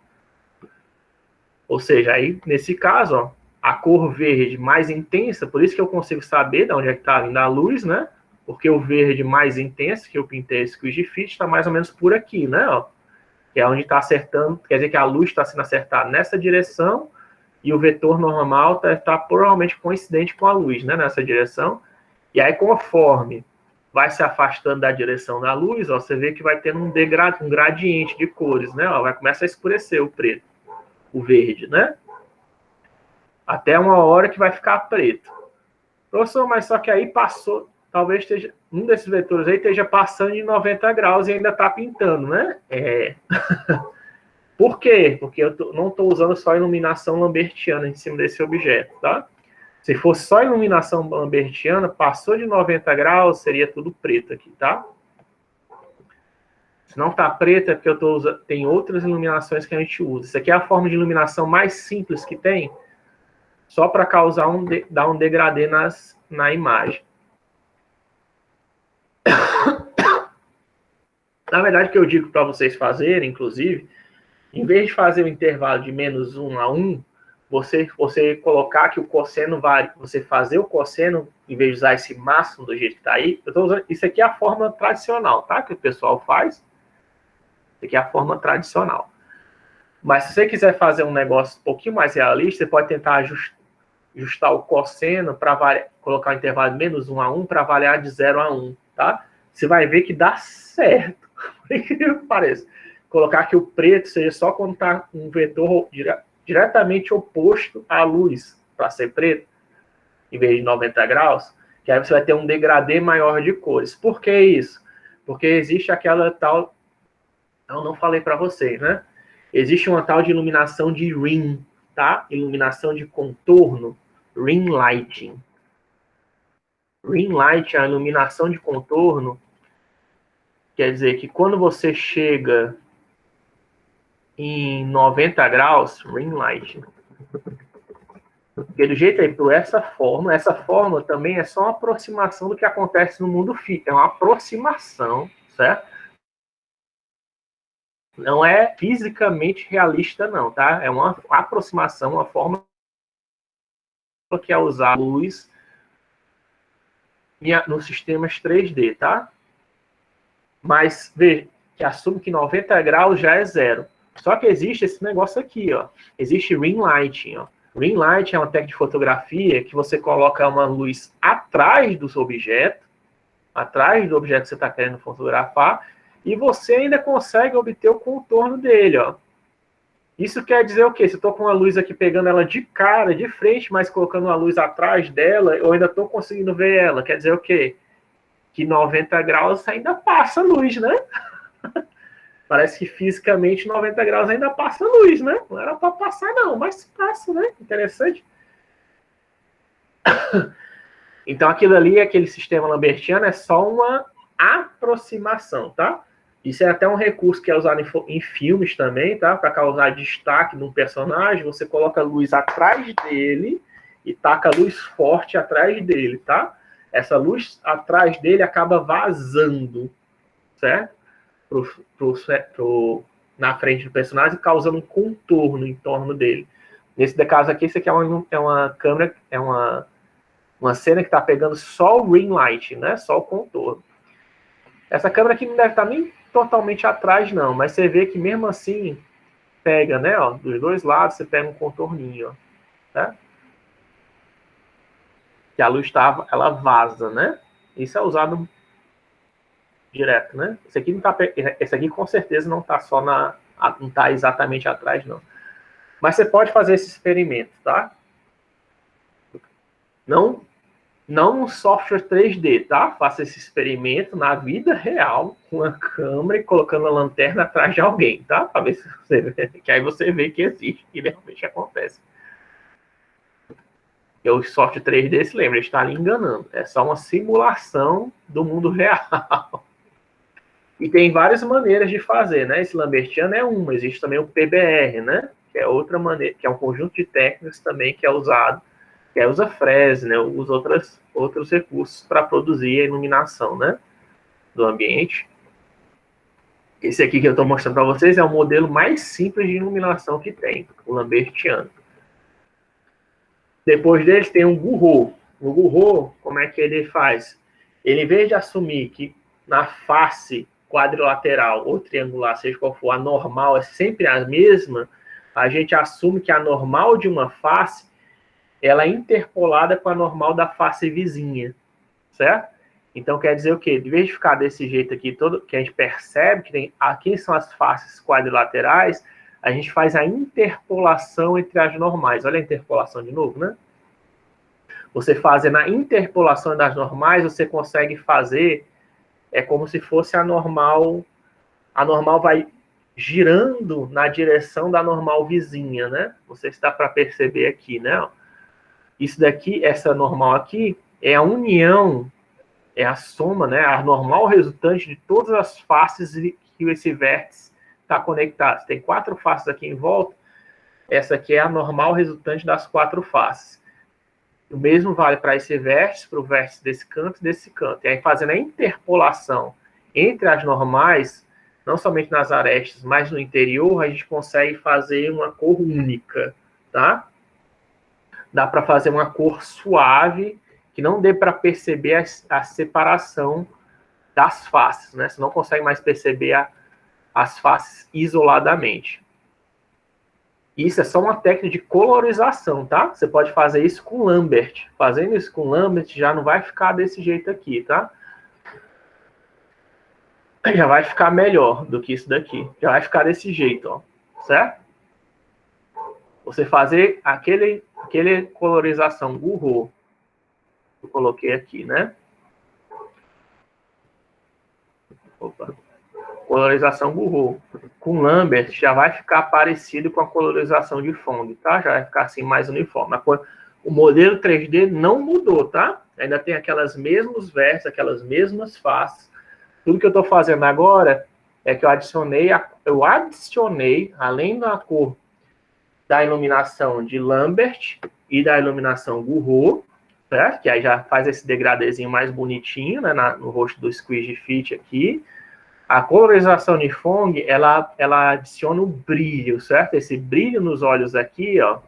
Ou seja, aí nesse caso, ó, a cor verde mais intensa, por isso que eu consigo saber de onde é que está vindo a luz, né? Porque o verde mais intenso que eu pintei esse Squeegee Fit está mais ou menos por aqui, né? Ó, que é onde está acertando, quer dizer que a luz está sendo acertada nessa direção e o vetor normal está provavelmente coincidente com a luz, né, nessa direção. E aí, conforme vai se afastando da direção da luz, ó, você vê que vai tendo um gradiente de cores, né? Ó, vai começar a escurecer o preto, o verde, né? Até uma hora que vai ficar preto. Professor, mas só que aí passou, talvez esteja, um desses vetores aí esteja passando de 90 graus e ainda está pintando, né? Por quê? Porque eu não estou usando só iluminação lambertiana em cima desse objeto, tá? Se fosse só iluminação lambertiana, passou de 90 graus, seria tudo preto aqui, tá? Se não está preto, é porque eu estou usando, tem outras iluminações que a gente usa. Isso aqui é a forma de iluminação mais simples que tem, só para causar dar um degradê na imagem. Na verdade, o que eu digo para vocês fazerem, inclusive, em vez de fazer o intervalo de menos 1 a 1, você colocar que o cosseno varia, você fazer o cosseno, em vez de usar esse máximo do jeito que está aí, eu estou usando, isso aqui é a forma tradicional, tá? Que o pessoal faz. Isso aqui é a forma tradicional. Mas se você quiser fazer um negócio um pouquinho mais realista, você pode tentar ajustar o cosseno para colocar o intervalo de menos 1 a 1 para variar de 0 a 1, tá? Você vai ver que dá certo, por incrível que pareça. Colocar que o preto seja só quando está um vetor diretamente oposto à luz, para ser preto, em vez de 90 graus, que aí você vai ter um degradê maior de cores. Por que isso? Porque existe aquela tal... Eu não falei para vocês, né? Existe uma tal de iluminação de ring, tá? Iluminação de contorno, ring lighting. Ring light é a iluminação de contorno, quer dizer que quando você chega em 90 graus, ring light, porque do jeito aí, por essa forma também é só uma aproximação do que acontece no mundo físico, é uma aproximação, certo? Não é fisicamente realista não, tá? É uma aproximação, uma forma que é usar luz nos sistemas 3D, tá? Mas, veja, que assume que 90 graus já é 0. Só que existe esse negócio aqui, ó. Existe ring lighting, ó. Ring light é uma técnica de fotografia que você coloca uma luz atrás do objeto que você está querendo fotografar, e você ainda consegue obter o contorno dele, ó. Isso quer dizer o quê? Se eu estou com uma luz aqui pegando ela de cara, de frente, mas colocando uma luz atrás dela, eu ainda estou conseguindo ver ela. Quer dizer o quê? Que 90 graus ainda passa luz, né? Parece que fisicamente 90 graus ainda passa luz, né? Não era para passar não, mas passa, né? Interessante. Então aquilo ali, aquele sistema lambertiano, é só uma aproximação, tá? Isso é até um recurso que é usado em filmes também, tá? Para causar destaque num personagem, você coloca a luz atrás dele e taca a luz forte atrás dele, tá? Essa luz atrás dele acaba vazando, certo? Na frente do personagem, causando um contorno em torno dele. Nesse caso aqui, isso aqui é uma câmera, é uma cena que está pegando só o ring light, né? Só o contorno. Essa câmera aqui não deve estar nem totalmente atrás, não, mas você vê que mesmo assim pega, né? Ó, dos dois lados você pega um contorninho, ó, tá? Que a luz ela vaza, né? Isso é usado direto, né? Esse aqui com certeza não está não está exatamente atrás, não. Mas você pode fazer esse experimento, tá? Não um software 3D, tá? Faça esse experimento na vida real, com a câmera e colocando a lanterna atrás de alguém, tá? Para ver se você vê, que aí você vê que existe, que realmente acontece. E o software 3D, se lembra, está ali enganando. É só uma simulação do mundo real. E tem várias maneiras de fazer, né? Esse Lambertiano é uma, existe também o PBR, né? Que é outra maneira, que é um conjunto de técnicas também que é usado, que usa Fresnel, né? Usa outros recursos para produzir a iluminação, né? Do ambiente. Esse aqui que eu estou mostrando para vocês é o modelo mais simples de iluminação que tem, o Lambertiano. Depois deles tem o Gouraud. O Gouraud, como é que ele faz? Ele, em vez de assumir que na face quadrilateral ou triangular, seja qual for, a normal é sempre a mesma, a gente assume que a normal de uma face ela é interpolada com a normal da face vizinha, certo? Então quer dizer o quê? De vez de ficar desse jeito aqui, que a gente percebe que tem aqui são as faces quadrilaterais, a gente faz a interpolação entre as normais. Olha a interpolação de novo, né? Você fazendo a interpolação das normais, você consegue fazer, é como se fosse a normal vai girando na direção da normal vizinha, né? Não sei se dá para perceber aqui, né? Isso daqui, essa normal aqui, é a união, é a soma, né? A normal resultante de todas as faces que esse vértice está conectado. Tem 4 faces aqui em volta, essa aqui é a normal resultante das 4 faces. O mesmo vale para esse vértice, para o vértice desse canto e desse canto. E aí, fazendo a interpolação entre as normais, não somente nas arestas, mas no interior, a gente consegue fazer uma cor única, tá? Dá para fazer uma cor suave, que não dê para perceber a separação das faces, né? Você não consegue mais perceber as faces isoladamente. Isso é só uma técnica de colorização, tá? Você pode fazer isso com Lambert. Fazendo isso com Lambert já não vai ficar desse jeito aqui, tá? Já vai ficar melhor do que isso daqui. Já vai ficar desse jeito, ó. Certo? Você fazer aquele colorização Gouraud. Eu coloquei aqui, né? Opa. Colorização Gouraud. Com Lambert já vai ficar parecido com a colorização de Phong, tá? Já vai ficar assim mais uniforme. O modelo 3D não mudou, tá? Ainda tem aquelas mesmos vértices, aquelas mesmas faces. Tudo que eu estou fazendo agora é que eu adicionei, além da cor da iluminação de Lambert e da iluminação Gouraud, certo? Que aí já faz esse degradêzinho mais bonitinho, né, no rosto do Squeeze Fit aqui. A colorização de Phong, ela adiciona o brilho, certo? Esse brilho nos olhos aqui, ó,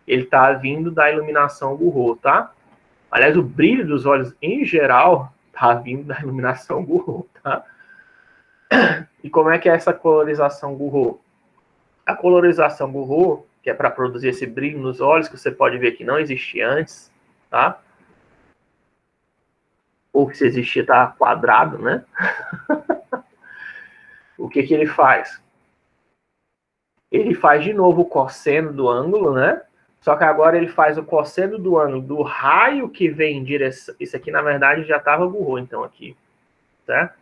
ele tá vindo da iluminação Gouraud, tá? Aliás, o brilho dos olhos em geral tá vindo da iluminação Gouraud, tá? E como é que é essa colorização Gouraud? A colorização Gouraud, que é para produzir esse brilho nos olhos, que você pode ver que não existia antes, tá? Ou que se existia tá quadrado, né? O que ele faz? Ele faz de novo o cosseno do ângulo, né? Só que agora ele faz o cosseno do ângulo do raio que vem em direção... Isso aqui, na verdade, já estava Gouraud, então, aqui. Certo?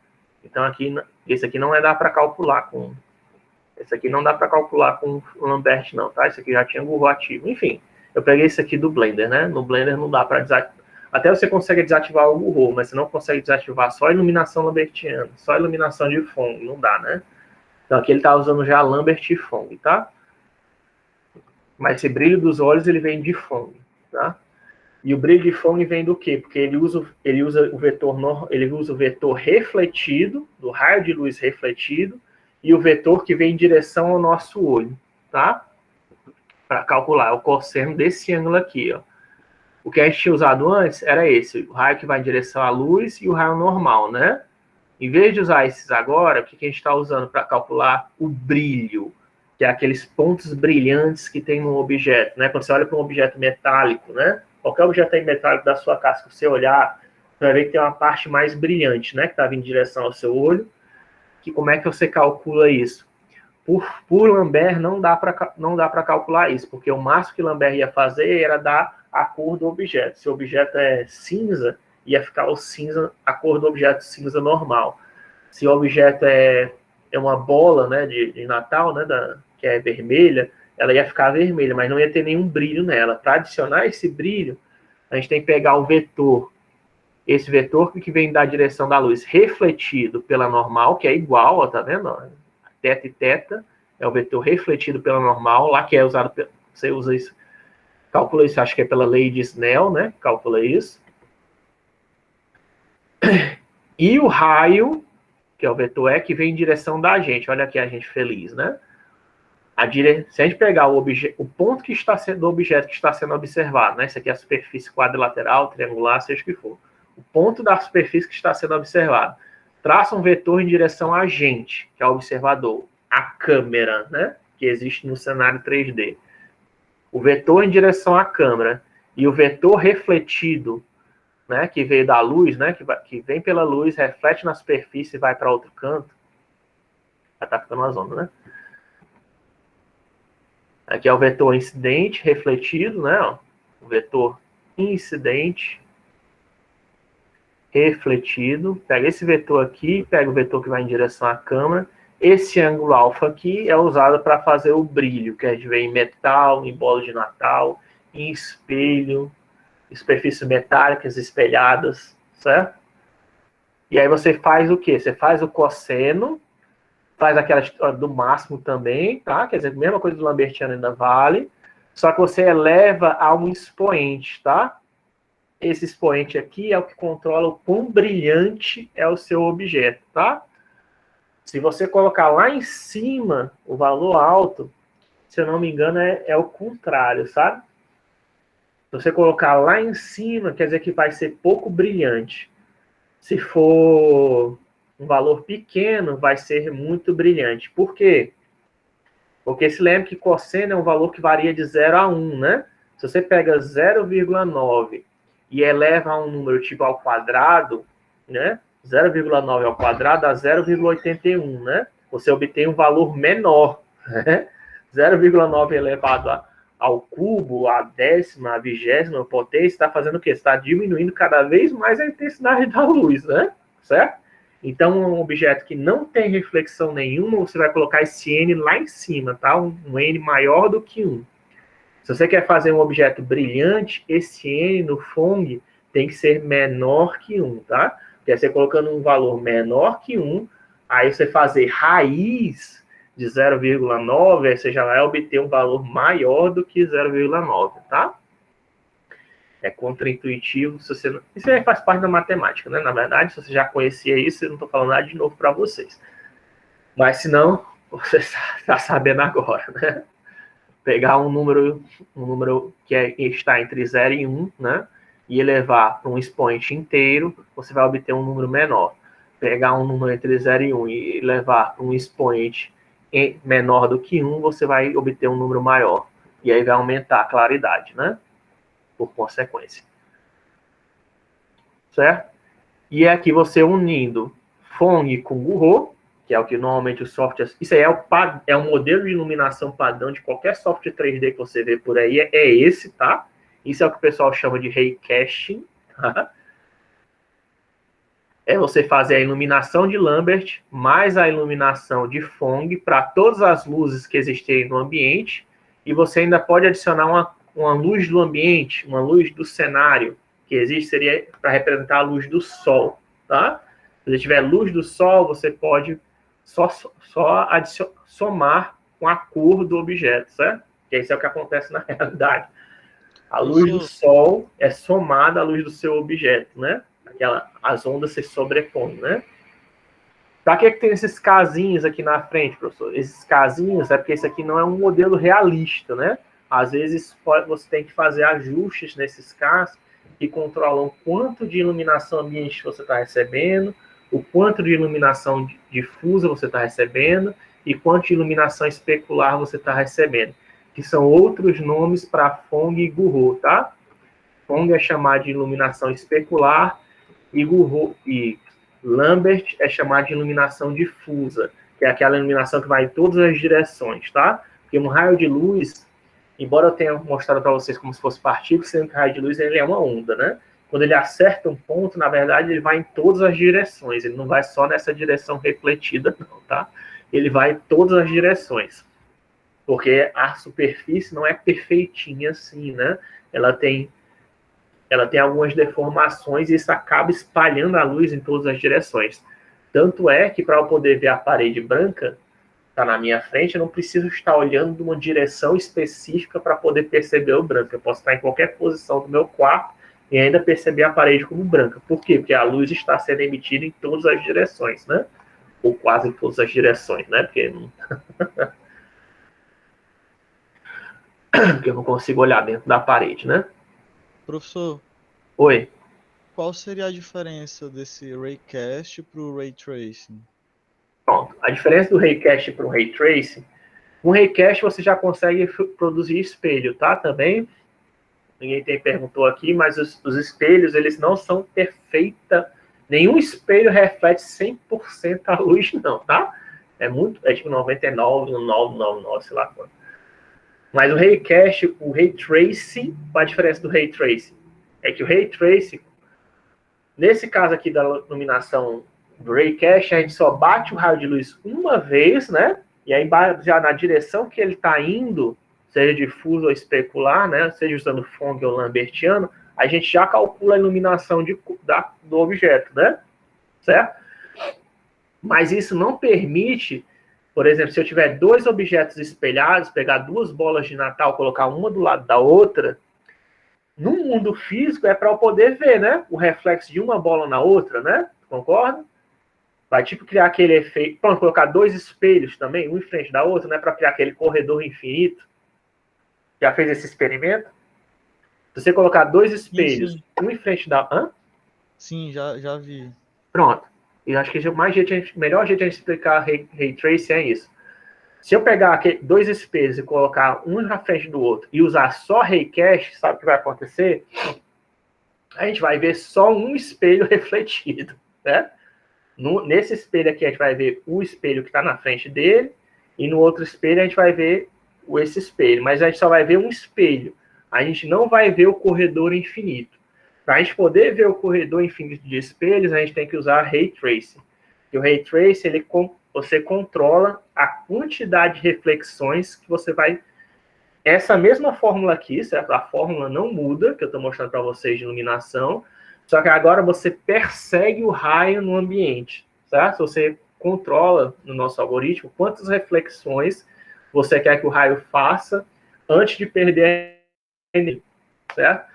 Então, aqui, esse aqui não dá para calcular com... Esse aqui não dá para calcular com o Lambert, não, tá? Esse aqui já tinha Gouraud ativo. Enfim, eu peguei esse aqui do Blender, né? No Blender não dá para Até você consegue desativar o RAW, mas você não consegue desativar só a iluminação lambertiana, só a iluminação de Phong, não dá, né? Então aqui ele está usando já Lambert e Phong, tá? Mas esse brilho dos olhos ele vem de Phong, tá? E o brilho de Phong vem do quê? Porque ele usa o vetor refletido, do raio de luz refletido, e o vetor que vem em direção ao nosso olho, tá? Para calcular o cosseno desse ângulo aqui, ó. O que a gente tinha usado antes era esse, o raio que vai em direção à luz e o raio normal, né? Em vez de usar esses agora, o que a gente está usando para calcular o brilho, que é aqueles pontos brilhantes que tem no objeto, né? Quando você olha para um objeto metálico, né? Qualquer objeto aí metálico da sua casa, que você olhar, você vai ver que tem uma parte mais brilhante, né? Que está vindo em direção ao seu olho. Que como é que você calcula isso? Por Lambert não dá para calcular isso, porque o máximo que Lambert ia fazer era dar a cor do objeto. Se o objeto é cinza, ia ficar o cinza, a cor do objeto cinza normal. Se o objeto é uma bola, né, de Natal, né, que é vermelha, ela ia ficar vermelha, mas não ia ter nenhum brilho nela. Para adicionar esse brilho, a gente tem que pegar o vetor, esse vetor que vem da direção da luz refletido pela normal, que é igual, ó, tá vendo? Ó, teta e teta é o vetor refletido pela normal, lá que é usado, você usa isso, calcula isso, acho que é pela lei de Snell, né? Calcula isso. E o raio, que é o vetor E, que vem em direção da gente. Olha aqui a gente feliz, né? Se a gente pegar o ponto que está sendo do objeto que está sendo observado, né? Isso aqui é a superfície quadrilateral, triangular, seja o que for. O ponto da superfície que está sendo observado. Traça um vetor em direção a gente, que é o observador, a câmera, né? Que existe no cenário 3D. O vetor em direção à câmera e o vetor refletido, né, que veio da luz, né, que vem pela luz, reflete na superfície e vai para outro canto. Já está ficando uma zona, né? Aqui é o vetor incidente, refletido, né? Ó, o vetor incidente, refletido. Pega esse vetor aqui, pega o vetor que vai em direção à câmera. Esse ângulo alfa aqui é usado para fazer o brilho, que a gente vê em metal, em bola de Natal, em espelho, superfícies metálicas espelhadas, certo? E aí você faz o quê? Você faz o cosseno, faz aquela história do máximo também, tá? Quer dizer, a mesma coisa do lambertiano ainda vale, só que você eleva a um expoente, tá? Esse expoente aqui é o que controla o quão brilhante é o seu objeto, tá? Se você colocar lá em cima o valor alto, se eu não me engano, é o contrário, sabe? Se você colocar lá em cima, quer dizer que vai ser pouco brilhante. Se for um valor pequeno, vai ser muito brilhante. Por quê? Porque se lembra que cosseno é um valor que varia de 0 a 1, né? Se você pega 0,9 e eleva a um número tipo ao quadrado, né? 0,9 ao quadrado dá 0,81, né? Você obtém um valor menor, né? 0,9 elevado ao cubo, a décima, a vigésima potência, está fazendo o quê? Está diminuindo cada vez mais a intensidade da luz, né? Certo? Então, um objeto que não tem reflexão nenhuma, você vai colocar esse N lá em cima, tá? Um N maior do que 1. Se você quer fazer um objeto brilhante, esse N no Phong tem que ser menor que 1, tá? Porque você colocando um valor menor que 1, aí você fazer raiz de 0,9, aí você já vai obter um valor maior do que 0,9, tá? É contraintuitivo. Se você não... Isso aí faz parte da matemática, né? Na verdade, se você já conhecia isso, eu não estou falando nada de novo para vocês. Mas se não, você está sabendo agora, né? Pegar um número que está entre 0 e 1, né? E elevar para um expoente inteiro, você vai obter um número menor. Pegar um número entre 0 e 1 e levar para um expoente menor do que 1, você vai obter um número maior. E aí vai aumentar a claridade, né? Por consequência. Certo? E aqui você unindo Phong com Gouraud, que é o que normalmente os softwares... Isso aí é um modelo de iluminação padrão de qualquer software 3D que você vê por aí. É esse, tá? Isso é o que o pessoal chama de raycasting. Tá? É você fazer a iluminação de Lambert mais a iluminação de Phong para todas as luzes que existem no ambiente. E você ainda pode adicionar uma luz do ambiente, uma luz do cenário, que existe seria para representar a luz do sol, tá? Se você tiver luz do sol, você pode só somar com a cor do objeto, certo? Que isso é o que acontece na realidade. A luz do sol é somada à luz do seu objeto, né? As ondas se sobrepõem, né? Para que tem esses casinhos aqui na frente, professor? Esses casinhos é porque esse aqui não é um modelo realista, né? Às vezes você tem que fazer ajustes nesses casos que controlam o quanto de iluminação ambiente você está recebendo, o quanto de iluminação difusa você está recebendo e quanto de iluminação especular você está recebendo, que são outros nomes para Phong e Gouraud, tá? Phong é chamado de iluminação especular e Gouraud e Lambert é chamado de iluminação difusa, que é aquela iluminação que vai em todas as direções, tá? Porque um raio de luz, embora eu tenha mostrado para vocês como se fosse partícula, sendo que o raio de luz ele é uma onda, né? Quando ele acerta um ponto, na verdade, ele vai em todas as direções. Ele não vai só nessa direção refletida, não, tá? Ele vai em todas as direções. Porque a superfície não é perfeitinha assim, né? Ela tem algumas deformações e isso acaba espalhando a luz em todas as direções. Tanto é que para eu poder ver a parede branca, está na minha frente, eu não preciso estar olhando de uma direção específica para poder perceber o branco. Eu posso estar em qualquer posição do meu quarto e ainda perceber a parede como branca. Por quê? Porque a luz está sendo emitida em todas as direções, né? Ou quase em todas as direções, né? Porque eu não consigo olhar dentro da parede, né? Professor, Oi. qual seria a diferença desse Raycast para o Ray Tracing? Pronto. A diferença do Raycast para o Ray Tracing, um Raycast você já consegue produzir espelho, tá? Também, ninguém perguntou aqui, mas os espelhos, eles não são perfeitos. Nenhum espelho reflete 100% a luz, não, tá? É tipo 99,999, sei lá quanto. Mas o Raycast, o Ray Tracing, qual a diferença do Ray Tracing? É que o Ray Tracing, nesse caso aqui da iluminação do Raycast, a gente só bate o raio de luz uma vez, né? E aí, já na direção que ele está indo, seja difuso ou especular, né? Seja usando Phong ou Lambertiano, a gente já calcula a iluminação do objeto, né? Certo? Mas isso não permite, por exemplo, se eu tiver dois objetos espelhados, pegar duas bolas de Natal, colocar uma do lado da outra, no mundo físico é para eu poder ver, né? O reflexo de uma bola na outra, né? Concorda? Vai tipo criar aquele efeito. Pronto, colocar dois espelhos também, um em frente da outra, né? Para criar aquele corredor infinito. Já fez esse experimento? Se você colocar dois espelhos, sim. Um em frente da. Hã? Sim, já vi. Pronto. E acho que o melhor jeito de a gente explicar Ray Tracing é isso. Se eu pegar dois espelhos e colocar um na frente do outro e usar só Raycast, sabe o que vai acontecer? A gente vai ver só um espelho refletido, né? Nesse espelho aqui a gente vai ver o espelho que está na frente dele e no outro espelho a gente vai ver esse espelho. Mas a gente só vai ver um espelho. A gente não vai ver o corredor infinito. Para a gente poder ver o corredor infinito de espelhos, a gente tem que usar Ray Tracing. E o Ray Tracing, você controla a quantidade de reflexões que você vai... Essa mesma fórmula aqui, certo? A fórmula não muda, que eu estou mostrando para vocês de iluminação, só que agora você persegue o raio no ambiente, certo? Você controla no nosso algoritmo quantas reflexões você quer que o raio faça antes de perder a energia, certo?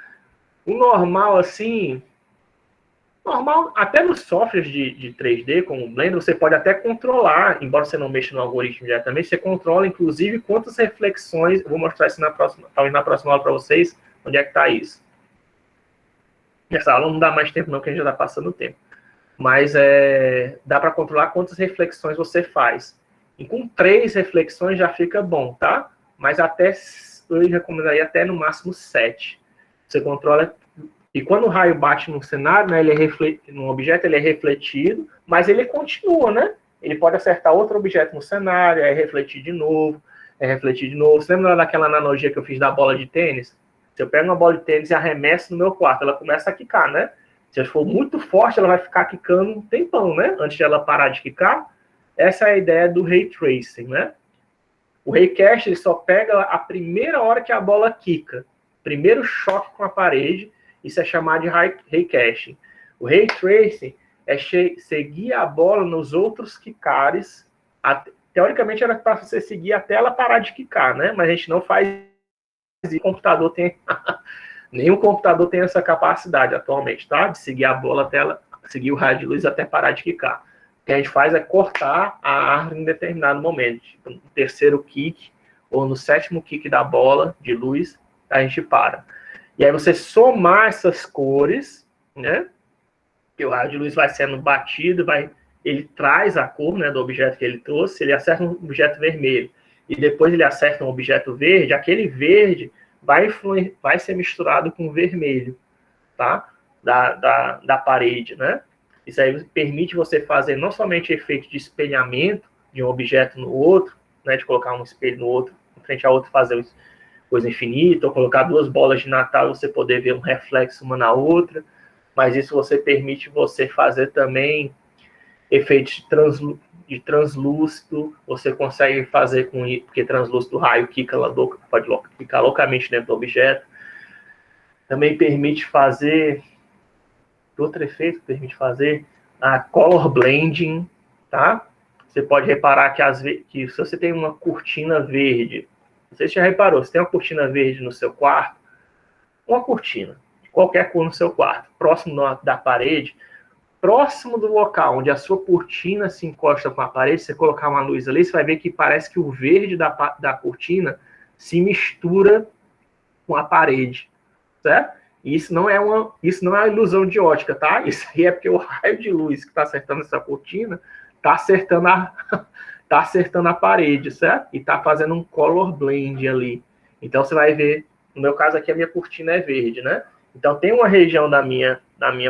O normal, assim... Normal, até nos softwares de 3D, como o Blender, você pode até controlar, embora você não mexa no algoritmo diretamente, você controla, inclusive, quantas reflexões... Vou mostrar isso talvez na próxima aula para vocês, onde é que está isso. Essa aula não dá mais tempo não, porque a gente já está passando o tempo. Mas dá para controlar quantas reflexões você faz. E com 3 reflexões já fica bom, tá? Mas eu recomendaria até no máximo 7. Você controla... E quando o raio bate no cenário, né, num objeto, ele é refletido, mas ele continua, né? Ele pode acertar outro objeto no cenário, refletir de novo, refletir de novo. Você lembra daquela analogia que eu fiz da bola de tênis? Se eu pego uma bola de tênis e arremesso no meu quarto, ela começa a quicar, né? Se ela for muito forte, ela vai ficar quicando um tempão, né? Antes de ela parar de quicar. Essa é a ideia do Ray Tracing, né? O Raycast, ele só pega a primeira hora que a bola quica. Primeiro choque com a parede, Isso é chamado de ray caching. O ray tracing é seguir a bola nos outros quicares. Teoricamente era para você seguir até ela parar de quicar, né? Mas a gente não faz isso. O computador tem nenhum computador tem essa capacidade atualmente, tá? De seguir a bola até ela, seguir o raio de luz até parar de quicar. O que a gente faz é cortar a árvore em determinado momento. Tipo, no terceiro kick ou no sétimo kick da bola de luz, a gente para. E aí você somar essas cores, né? Que o raio de luz vai sendo batido, ele traz a cor, né, do objeto que ele trouxe, ele acerta um objeto vermelho, e depois ele acerta um objeto verde, aquele verde vai ser misturado com o vermelho, tá? Da parede, né? Isso aí permite você fazer não somente efeito de espelhamento de um objeto no outro, né, de colocar um espelho no outro, em frente ao outro, fazer coisa infinita, ou colocar duas bolas de Natal e você poder ver um reflexo uma na outra, mas isso você permite você fazer também efeitos de translúcido, você consegue fazer com isso, porque translúcido o raio pode ficar loucamente dentro do objeto. Também permite fazer, outro efeito que permite fazer, a color blending, tá? Você pode reparar que se você tem uma cortina verde, não sei se já reparou, se tem uma cortina verde no seu quarto, uma cortina, de qualquer cor no seu quarto, próximo da parede, próximo do local onde a sua cortina se encosta com a parede, você colocar uma luz ali, você vai ver que parece que o verde da cortina se mistura com a parede, certo? E isso não é uma ilusão de ótica, tá? Isso aí é porque o raio de luz que está acertando essa cortina está acertando a parede, certo? E está fazendo um color blend ali. Então você vai ver, no meu caso aqui a minha cortina é verde, né? Então tem uma região da minha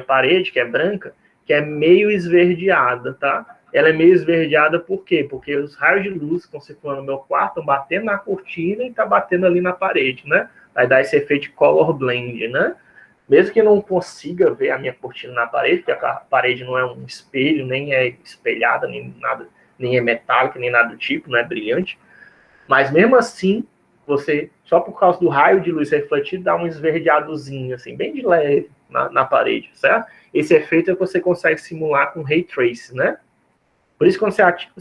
parede que é branca, que é meio esverdeada, tá? Ela é meio esverdeada por quê? Porque os raios de luz que estão circulando no meu quarto estão batendo na cortina e estão batendo ali na parede, né? Vai dar esse efeito de color blend, né? Mesmo que eu não consiga ver a minha cortina na parede, porque a parede não é um espelho, nem é espelhada, nem nada, nem é metálica, nem nada do tipo, não é brilhante. Mas mesmo assim, você, só por causa do raio de luz refletido, dá um esverdeadozinho, assim, bem de leve na parede, certo? Esse efeito é que você consegue simular com Ray Trace, né? Por isso, quando você ativa,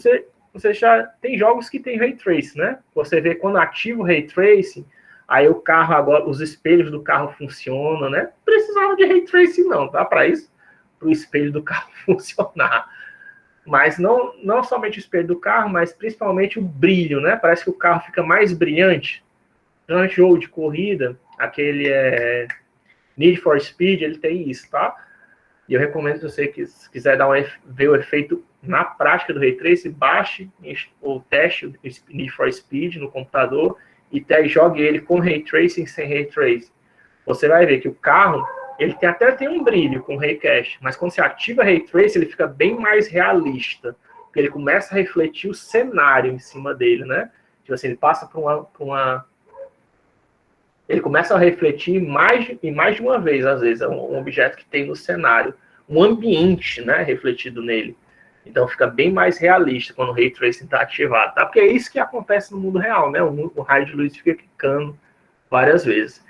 você já tem jogos que tem Ray Trace, né? Você vê quando ativa o Ray Trace, aí o carro agora, os espelhos do carro funcionam, né? Não precisava de Ray Trace não, tá? Para isso, para o espelho do carro funcionar. Mas não somente o espelho do carro, mas principalmente o brilho, né? Parece que o carro fica mais brilhante. Durante o jogo de corrida, aquele Need for Speed, ele tem isso, tá? E eu recomendo que você quiser ver o efeito na prática do Ray Tracing, baixe o teste do Need for Speed no computador e jogue ele com Ray Tracing sem Ray Tracing. Você vai ver que o carro, ele até tem um brilho com Ray Cache, mas quando você ativa Ray Tracing, ele fica bem mais realista, porque ele começa a refletir o cenário em cima dele, né? Tipo assim, ele passa por ele começa a refletir mais de uma vez, às vezes, um objeto que tem no cenário, um ambiente, né, refletido nele. Então fica bem mais realista quando o Ray Tracing está ativado, tá? Porque é isso que acontece no mundo real, né? O raio de luz fica clicando várias vezes.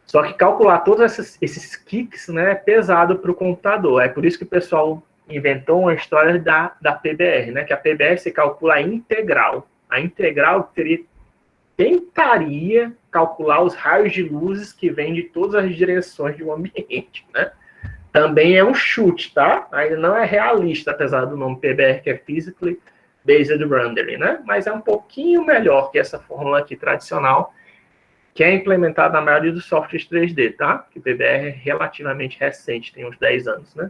Só que calcular todos esses kicks, né, é pesado para o computador. É por isso que o pessoal inventou uma história da PBR, né? Que a PBR se calcula a integral. A integral tentaria calcular os raios de luzes que vêm de todas as direções de um ambiente, né? Também é um chute, tá? Ainda não é realista, apesar do nome PBR, que é Physically Based Rendering, né? Mas é um pouquinho melhor que essa fórmula aqui tradicional, que é implementada na maioria dos softwares 3D, tá? Que o PBR é relativamente recente, tem uns 10 anos, né?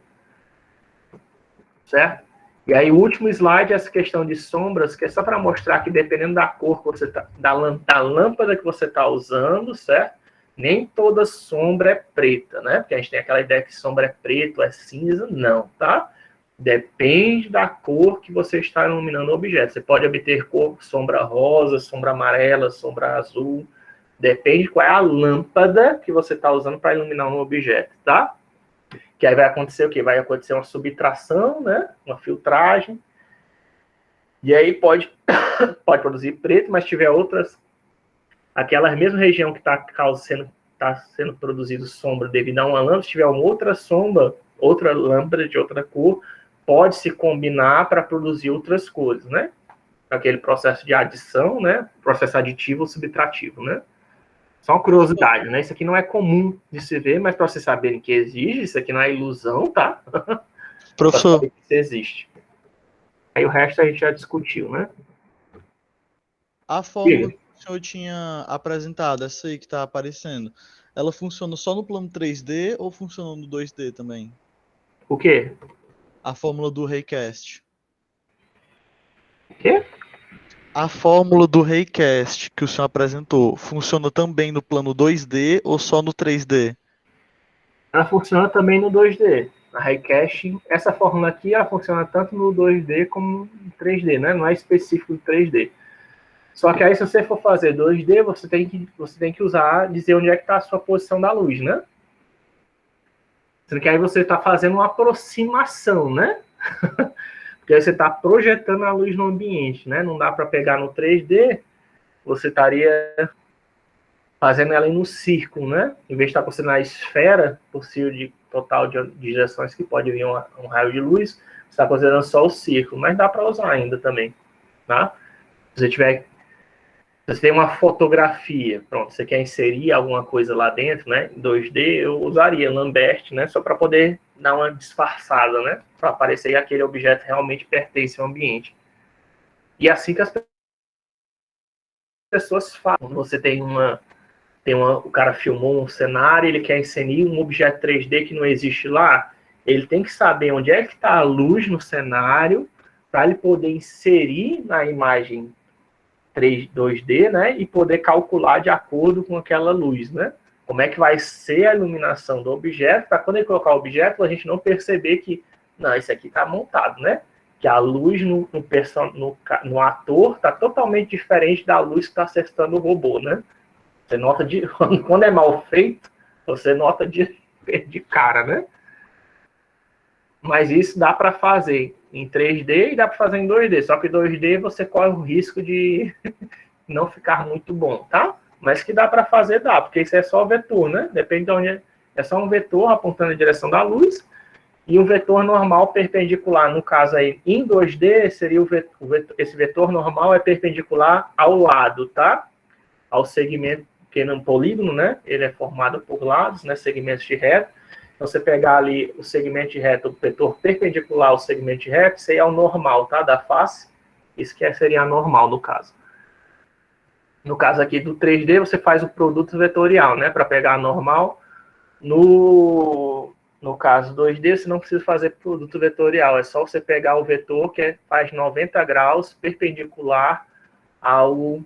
Certo? E aí o último slide é essa questão de sombras, que é só para mostrar que dependendo da cor que você da lâmpada que você está usando, certo? Nem toda sombra é preta, né? Porque a gente tem aquela ideia que sombra é preto, é cinza, não, tá? Depende da cor que você está iluminando o objeto. Você pode obter sombra rosa, sombra amarela, sombra azul. Depende qual é a lâmpada que você está usando para iluminar um objeto, tá? Que aí vai acontecer o quê? Vai acontecer uma subtração, né? Uma filtragem. E aí pode produzir preto, mas tiver outras... Aquela mesma região que está está sendo produzido sombra devido a uma lâmpada, se tiver uma outra sombra, outra lâmpada de outra cor, pode se combinar para produzir outras cores, né? Aquele processo de adição, né? Processo aditivo ou subtrativo, né? Só uma curiosidade, né? Isso aqui não é comum de se ver, mas para vocês saberem que existe, isso aqui não é ilusão, tá? Professor, Para saber que isso existe. Aí o resto a gente já discutiu, né? a fórmula que o senhor tinha apresentado, essa aí que está aparecendo, ela funciona só no plano 3D ou funciona no 2D também? O quê? A fórmula do Raycast. O quê? A fórmula do Raycast que o senhor apresentou funciona também no plano 2D ou só no 3D? Ela funciona também no 2D. A Raycast, essa fórmula aqui, ela funciona tanto no 2D como no 3D, né? Não é específico do 3D. Só que aí, se você for fazer 2D, você tem que usar, dizer onde é que está a sua posição da luz, né? Sendo que aí você está fazendo uma aproximação, né? Porque aí você está projetando a luz no ambiente, né? Não dá para pegar no 3D, você estaria fazendo ela no círculo, né? Em vez de estar considerando a esfera possível de total de direções que pode vir um raio de luz, você está considerando só o círculo, mas dá para usar ainda também, tá? Se você tem uma fotografia, pronto, você quer inserir alguma coisa lá dentro, né? Em 2D, eu usaria Lambert, né? Só para poder dar uma disfarçada, né? Para parecer que aquele objeto realmente pertence ao ambiente. E assim que as pessoas falam, você o cara filmou um cenário, ele quer inserir um objeto 3D que não existe lá, ele tem que saber onde é que está a luz no cenário para ele poder inserir na imagem 2D, né, e poder calcular de acordo com aquela luz, né? Como é que vai ser a iluminação do objeto, para quando ele colocar o objeto, a gente não perceber que, não, isso aqui está montado, né? Que a luz no ator está totalmente diferente da luz que está acertando o robô, né? Você nota quando é mal feito, você nota de cara, né? Mas isso dá para fazer em 3D e dá para fazer em 2D. Só que 2D você corre o risco de não ficar muito bom, tá? Mas que dá para fazer, dá, porque isso é só vetor, né? Depende de onde é só um vetor apontando a direção da luz e um vetor normal perpendicular. No caso aí, em 2D, seria esse vetor normal é perpendicular ao lado, tá? Ao segmento, que no polígono, né? Ele é formado por lados, né? Segmentos de reto. Então, você pegar ali o segmento de reto, o vetor perpendicular ao segmento de reto, isso aí é o normal, tá? Da face. Isso que seria a normal, no caso. No caso aqui do 3D, você faz o produto vetorial, né? Para pegar a normal. No caso 2D, você não precisa fazer produto vetorial. É só você pegar o vetor que faz 90 graus perpendicular ao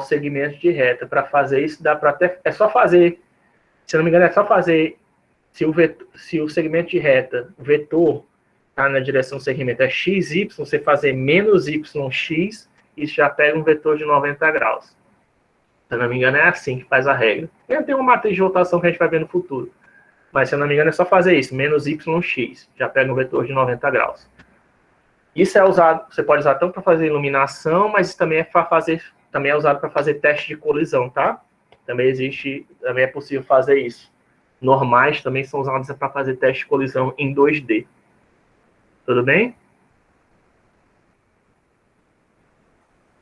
segmento de reta. Para fazer isso, dá para até... É só fazer... Se não me engano, é só fazer... Se o segmento de reta, o vetor, tá na direção do segmento é XY, você fazer menos YX, isso já pega um vetor de 90 graus. Se eu não me engano, é assim que faz a regra. Tem uma matriz de rotação que a gente vai ver no futuro. Mas, se eu não me engano, é só fazer isso, menos YX. Já pega um vetor de 90 graus. Isso é usado, você pode usar tanto para fazer iluminação, mas também é usado para fazer teste de colisão, tá? Também é possível fazer isso. Normais também são usados para fazer teste de colisão em 2D. Tudo bem?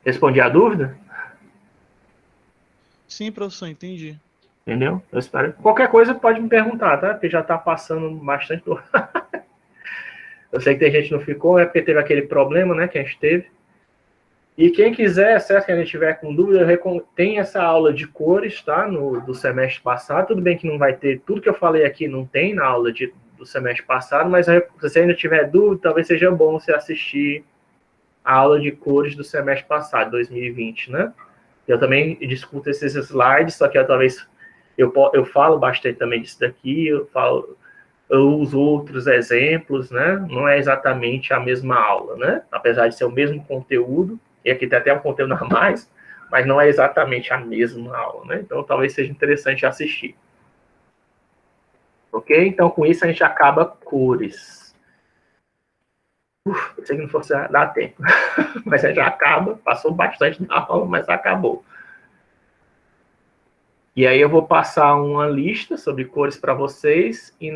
Respondi a dúvida? Sim, professor, entendi. Entendeu? Eu espero. Qualquer coisa pode me perguntar, tá? Porque já está passando bastante. Eu sei que tem gente que não ficou, é porque teve aquele problema, né? Que a gente teve. E quem quiser, se a gente tiver com dúvida, tem essa aula de cores, tá? Do semestre passado. Tudo bem que não vai ter tudo que eu falei aqui, não tem na aula do semestre passado, mas se você ainda tiver dúvida, talvez seja bom você assistir a aula de cores do semestre passado, 2020, né? Eu também discuto esses slides, só que talvez eu falo bastante também disso daqui, eu uso outros exemplos, né? Não é exatamente a mesma aula, né? Apesar de ser o mesmo conteúdo, e aqui tem até um conteúdo a mais, mas não é exatamente a mesma aula, né? Então, talvez seja interessante assistir. Ok? Então, com isso, a gente acaba cores. Pensei que não fosse dar tempo. Mas a gente já acaba. Passou bastante da aula, mas acabou. E aí eu vou passar uma lista sobre cores para vocês e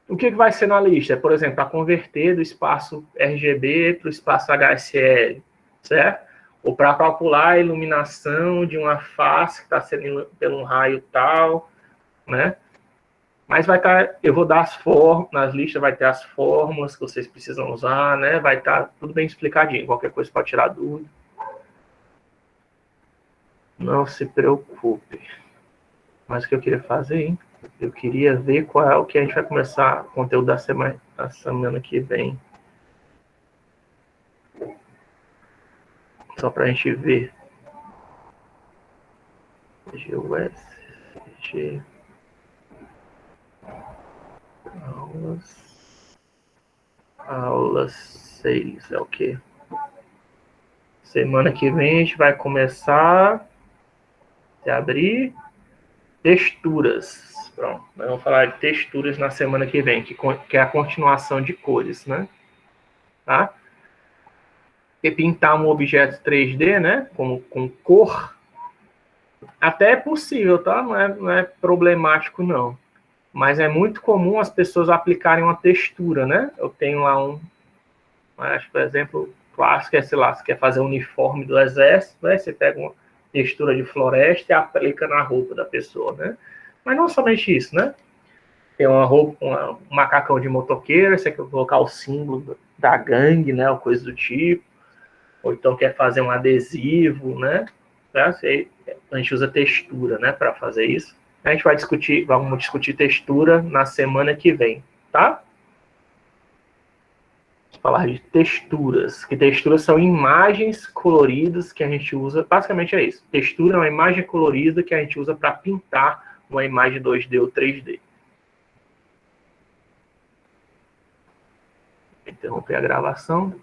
o que vai ser na lista? Por exemplo, para converter do espaço RGB para o espaço HSL, certo? Ou para calcular a iluminação de uma face que está sendo pelo um raio tal, né? Mas vai estar, eu vou dar as fórmulas, nas listas vai ter as fórmulas que vocês precisam usar, né? Vai estar tudo bem explicadinho, qualquer coisa pode tirar dúvida. Não se preocupe. Mas o que eu queria fazer, hein? Eu queria ver qual é o que a gente vai começar o conteúdo da semana que vem. Só para a gente ver. GUSG. Aulas 6 é o quê? Semana que vem a gente vai começar a abrir texturas. Pronto, nós vamos falar de texturas na semana que vem, que é a continuação de cores, né? Tá? E pintar um objeto 3D, né? Com cor, até é possível, tá? Não é problemático, não. Mas é muito comum as pessoas aplicarem uma textura, né? Eu tenho lá acho que, por exemplo, clássico é, sei lá, você quer fazer um uniforme do exército, né? Você pega uma textura de floresta e aplica na roupa da pessoa, né? Mas não somente isso, né? Tem uma roupa, um macacão de motoqueiro, você quer colocar o símbolo da gangue, né? Ou coisa do tipo. Ou então quer fazer um adesivo, né? A gente usa textura, né? Para fazer isso. A gente vamos discutir textura na semana que vem, tá? Vamos falar de texturas. Que texturas são imagens coloridas que a gente usa. Basicamente é isso. Textura é uma imagem colorida que a gente usa para pintar uma imagem 2D ou 3D. Interromper a gravação.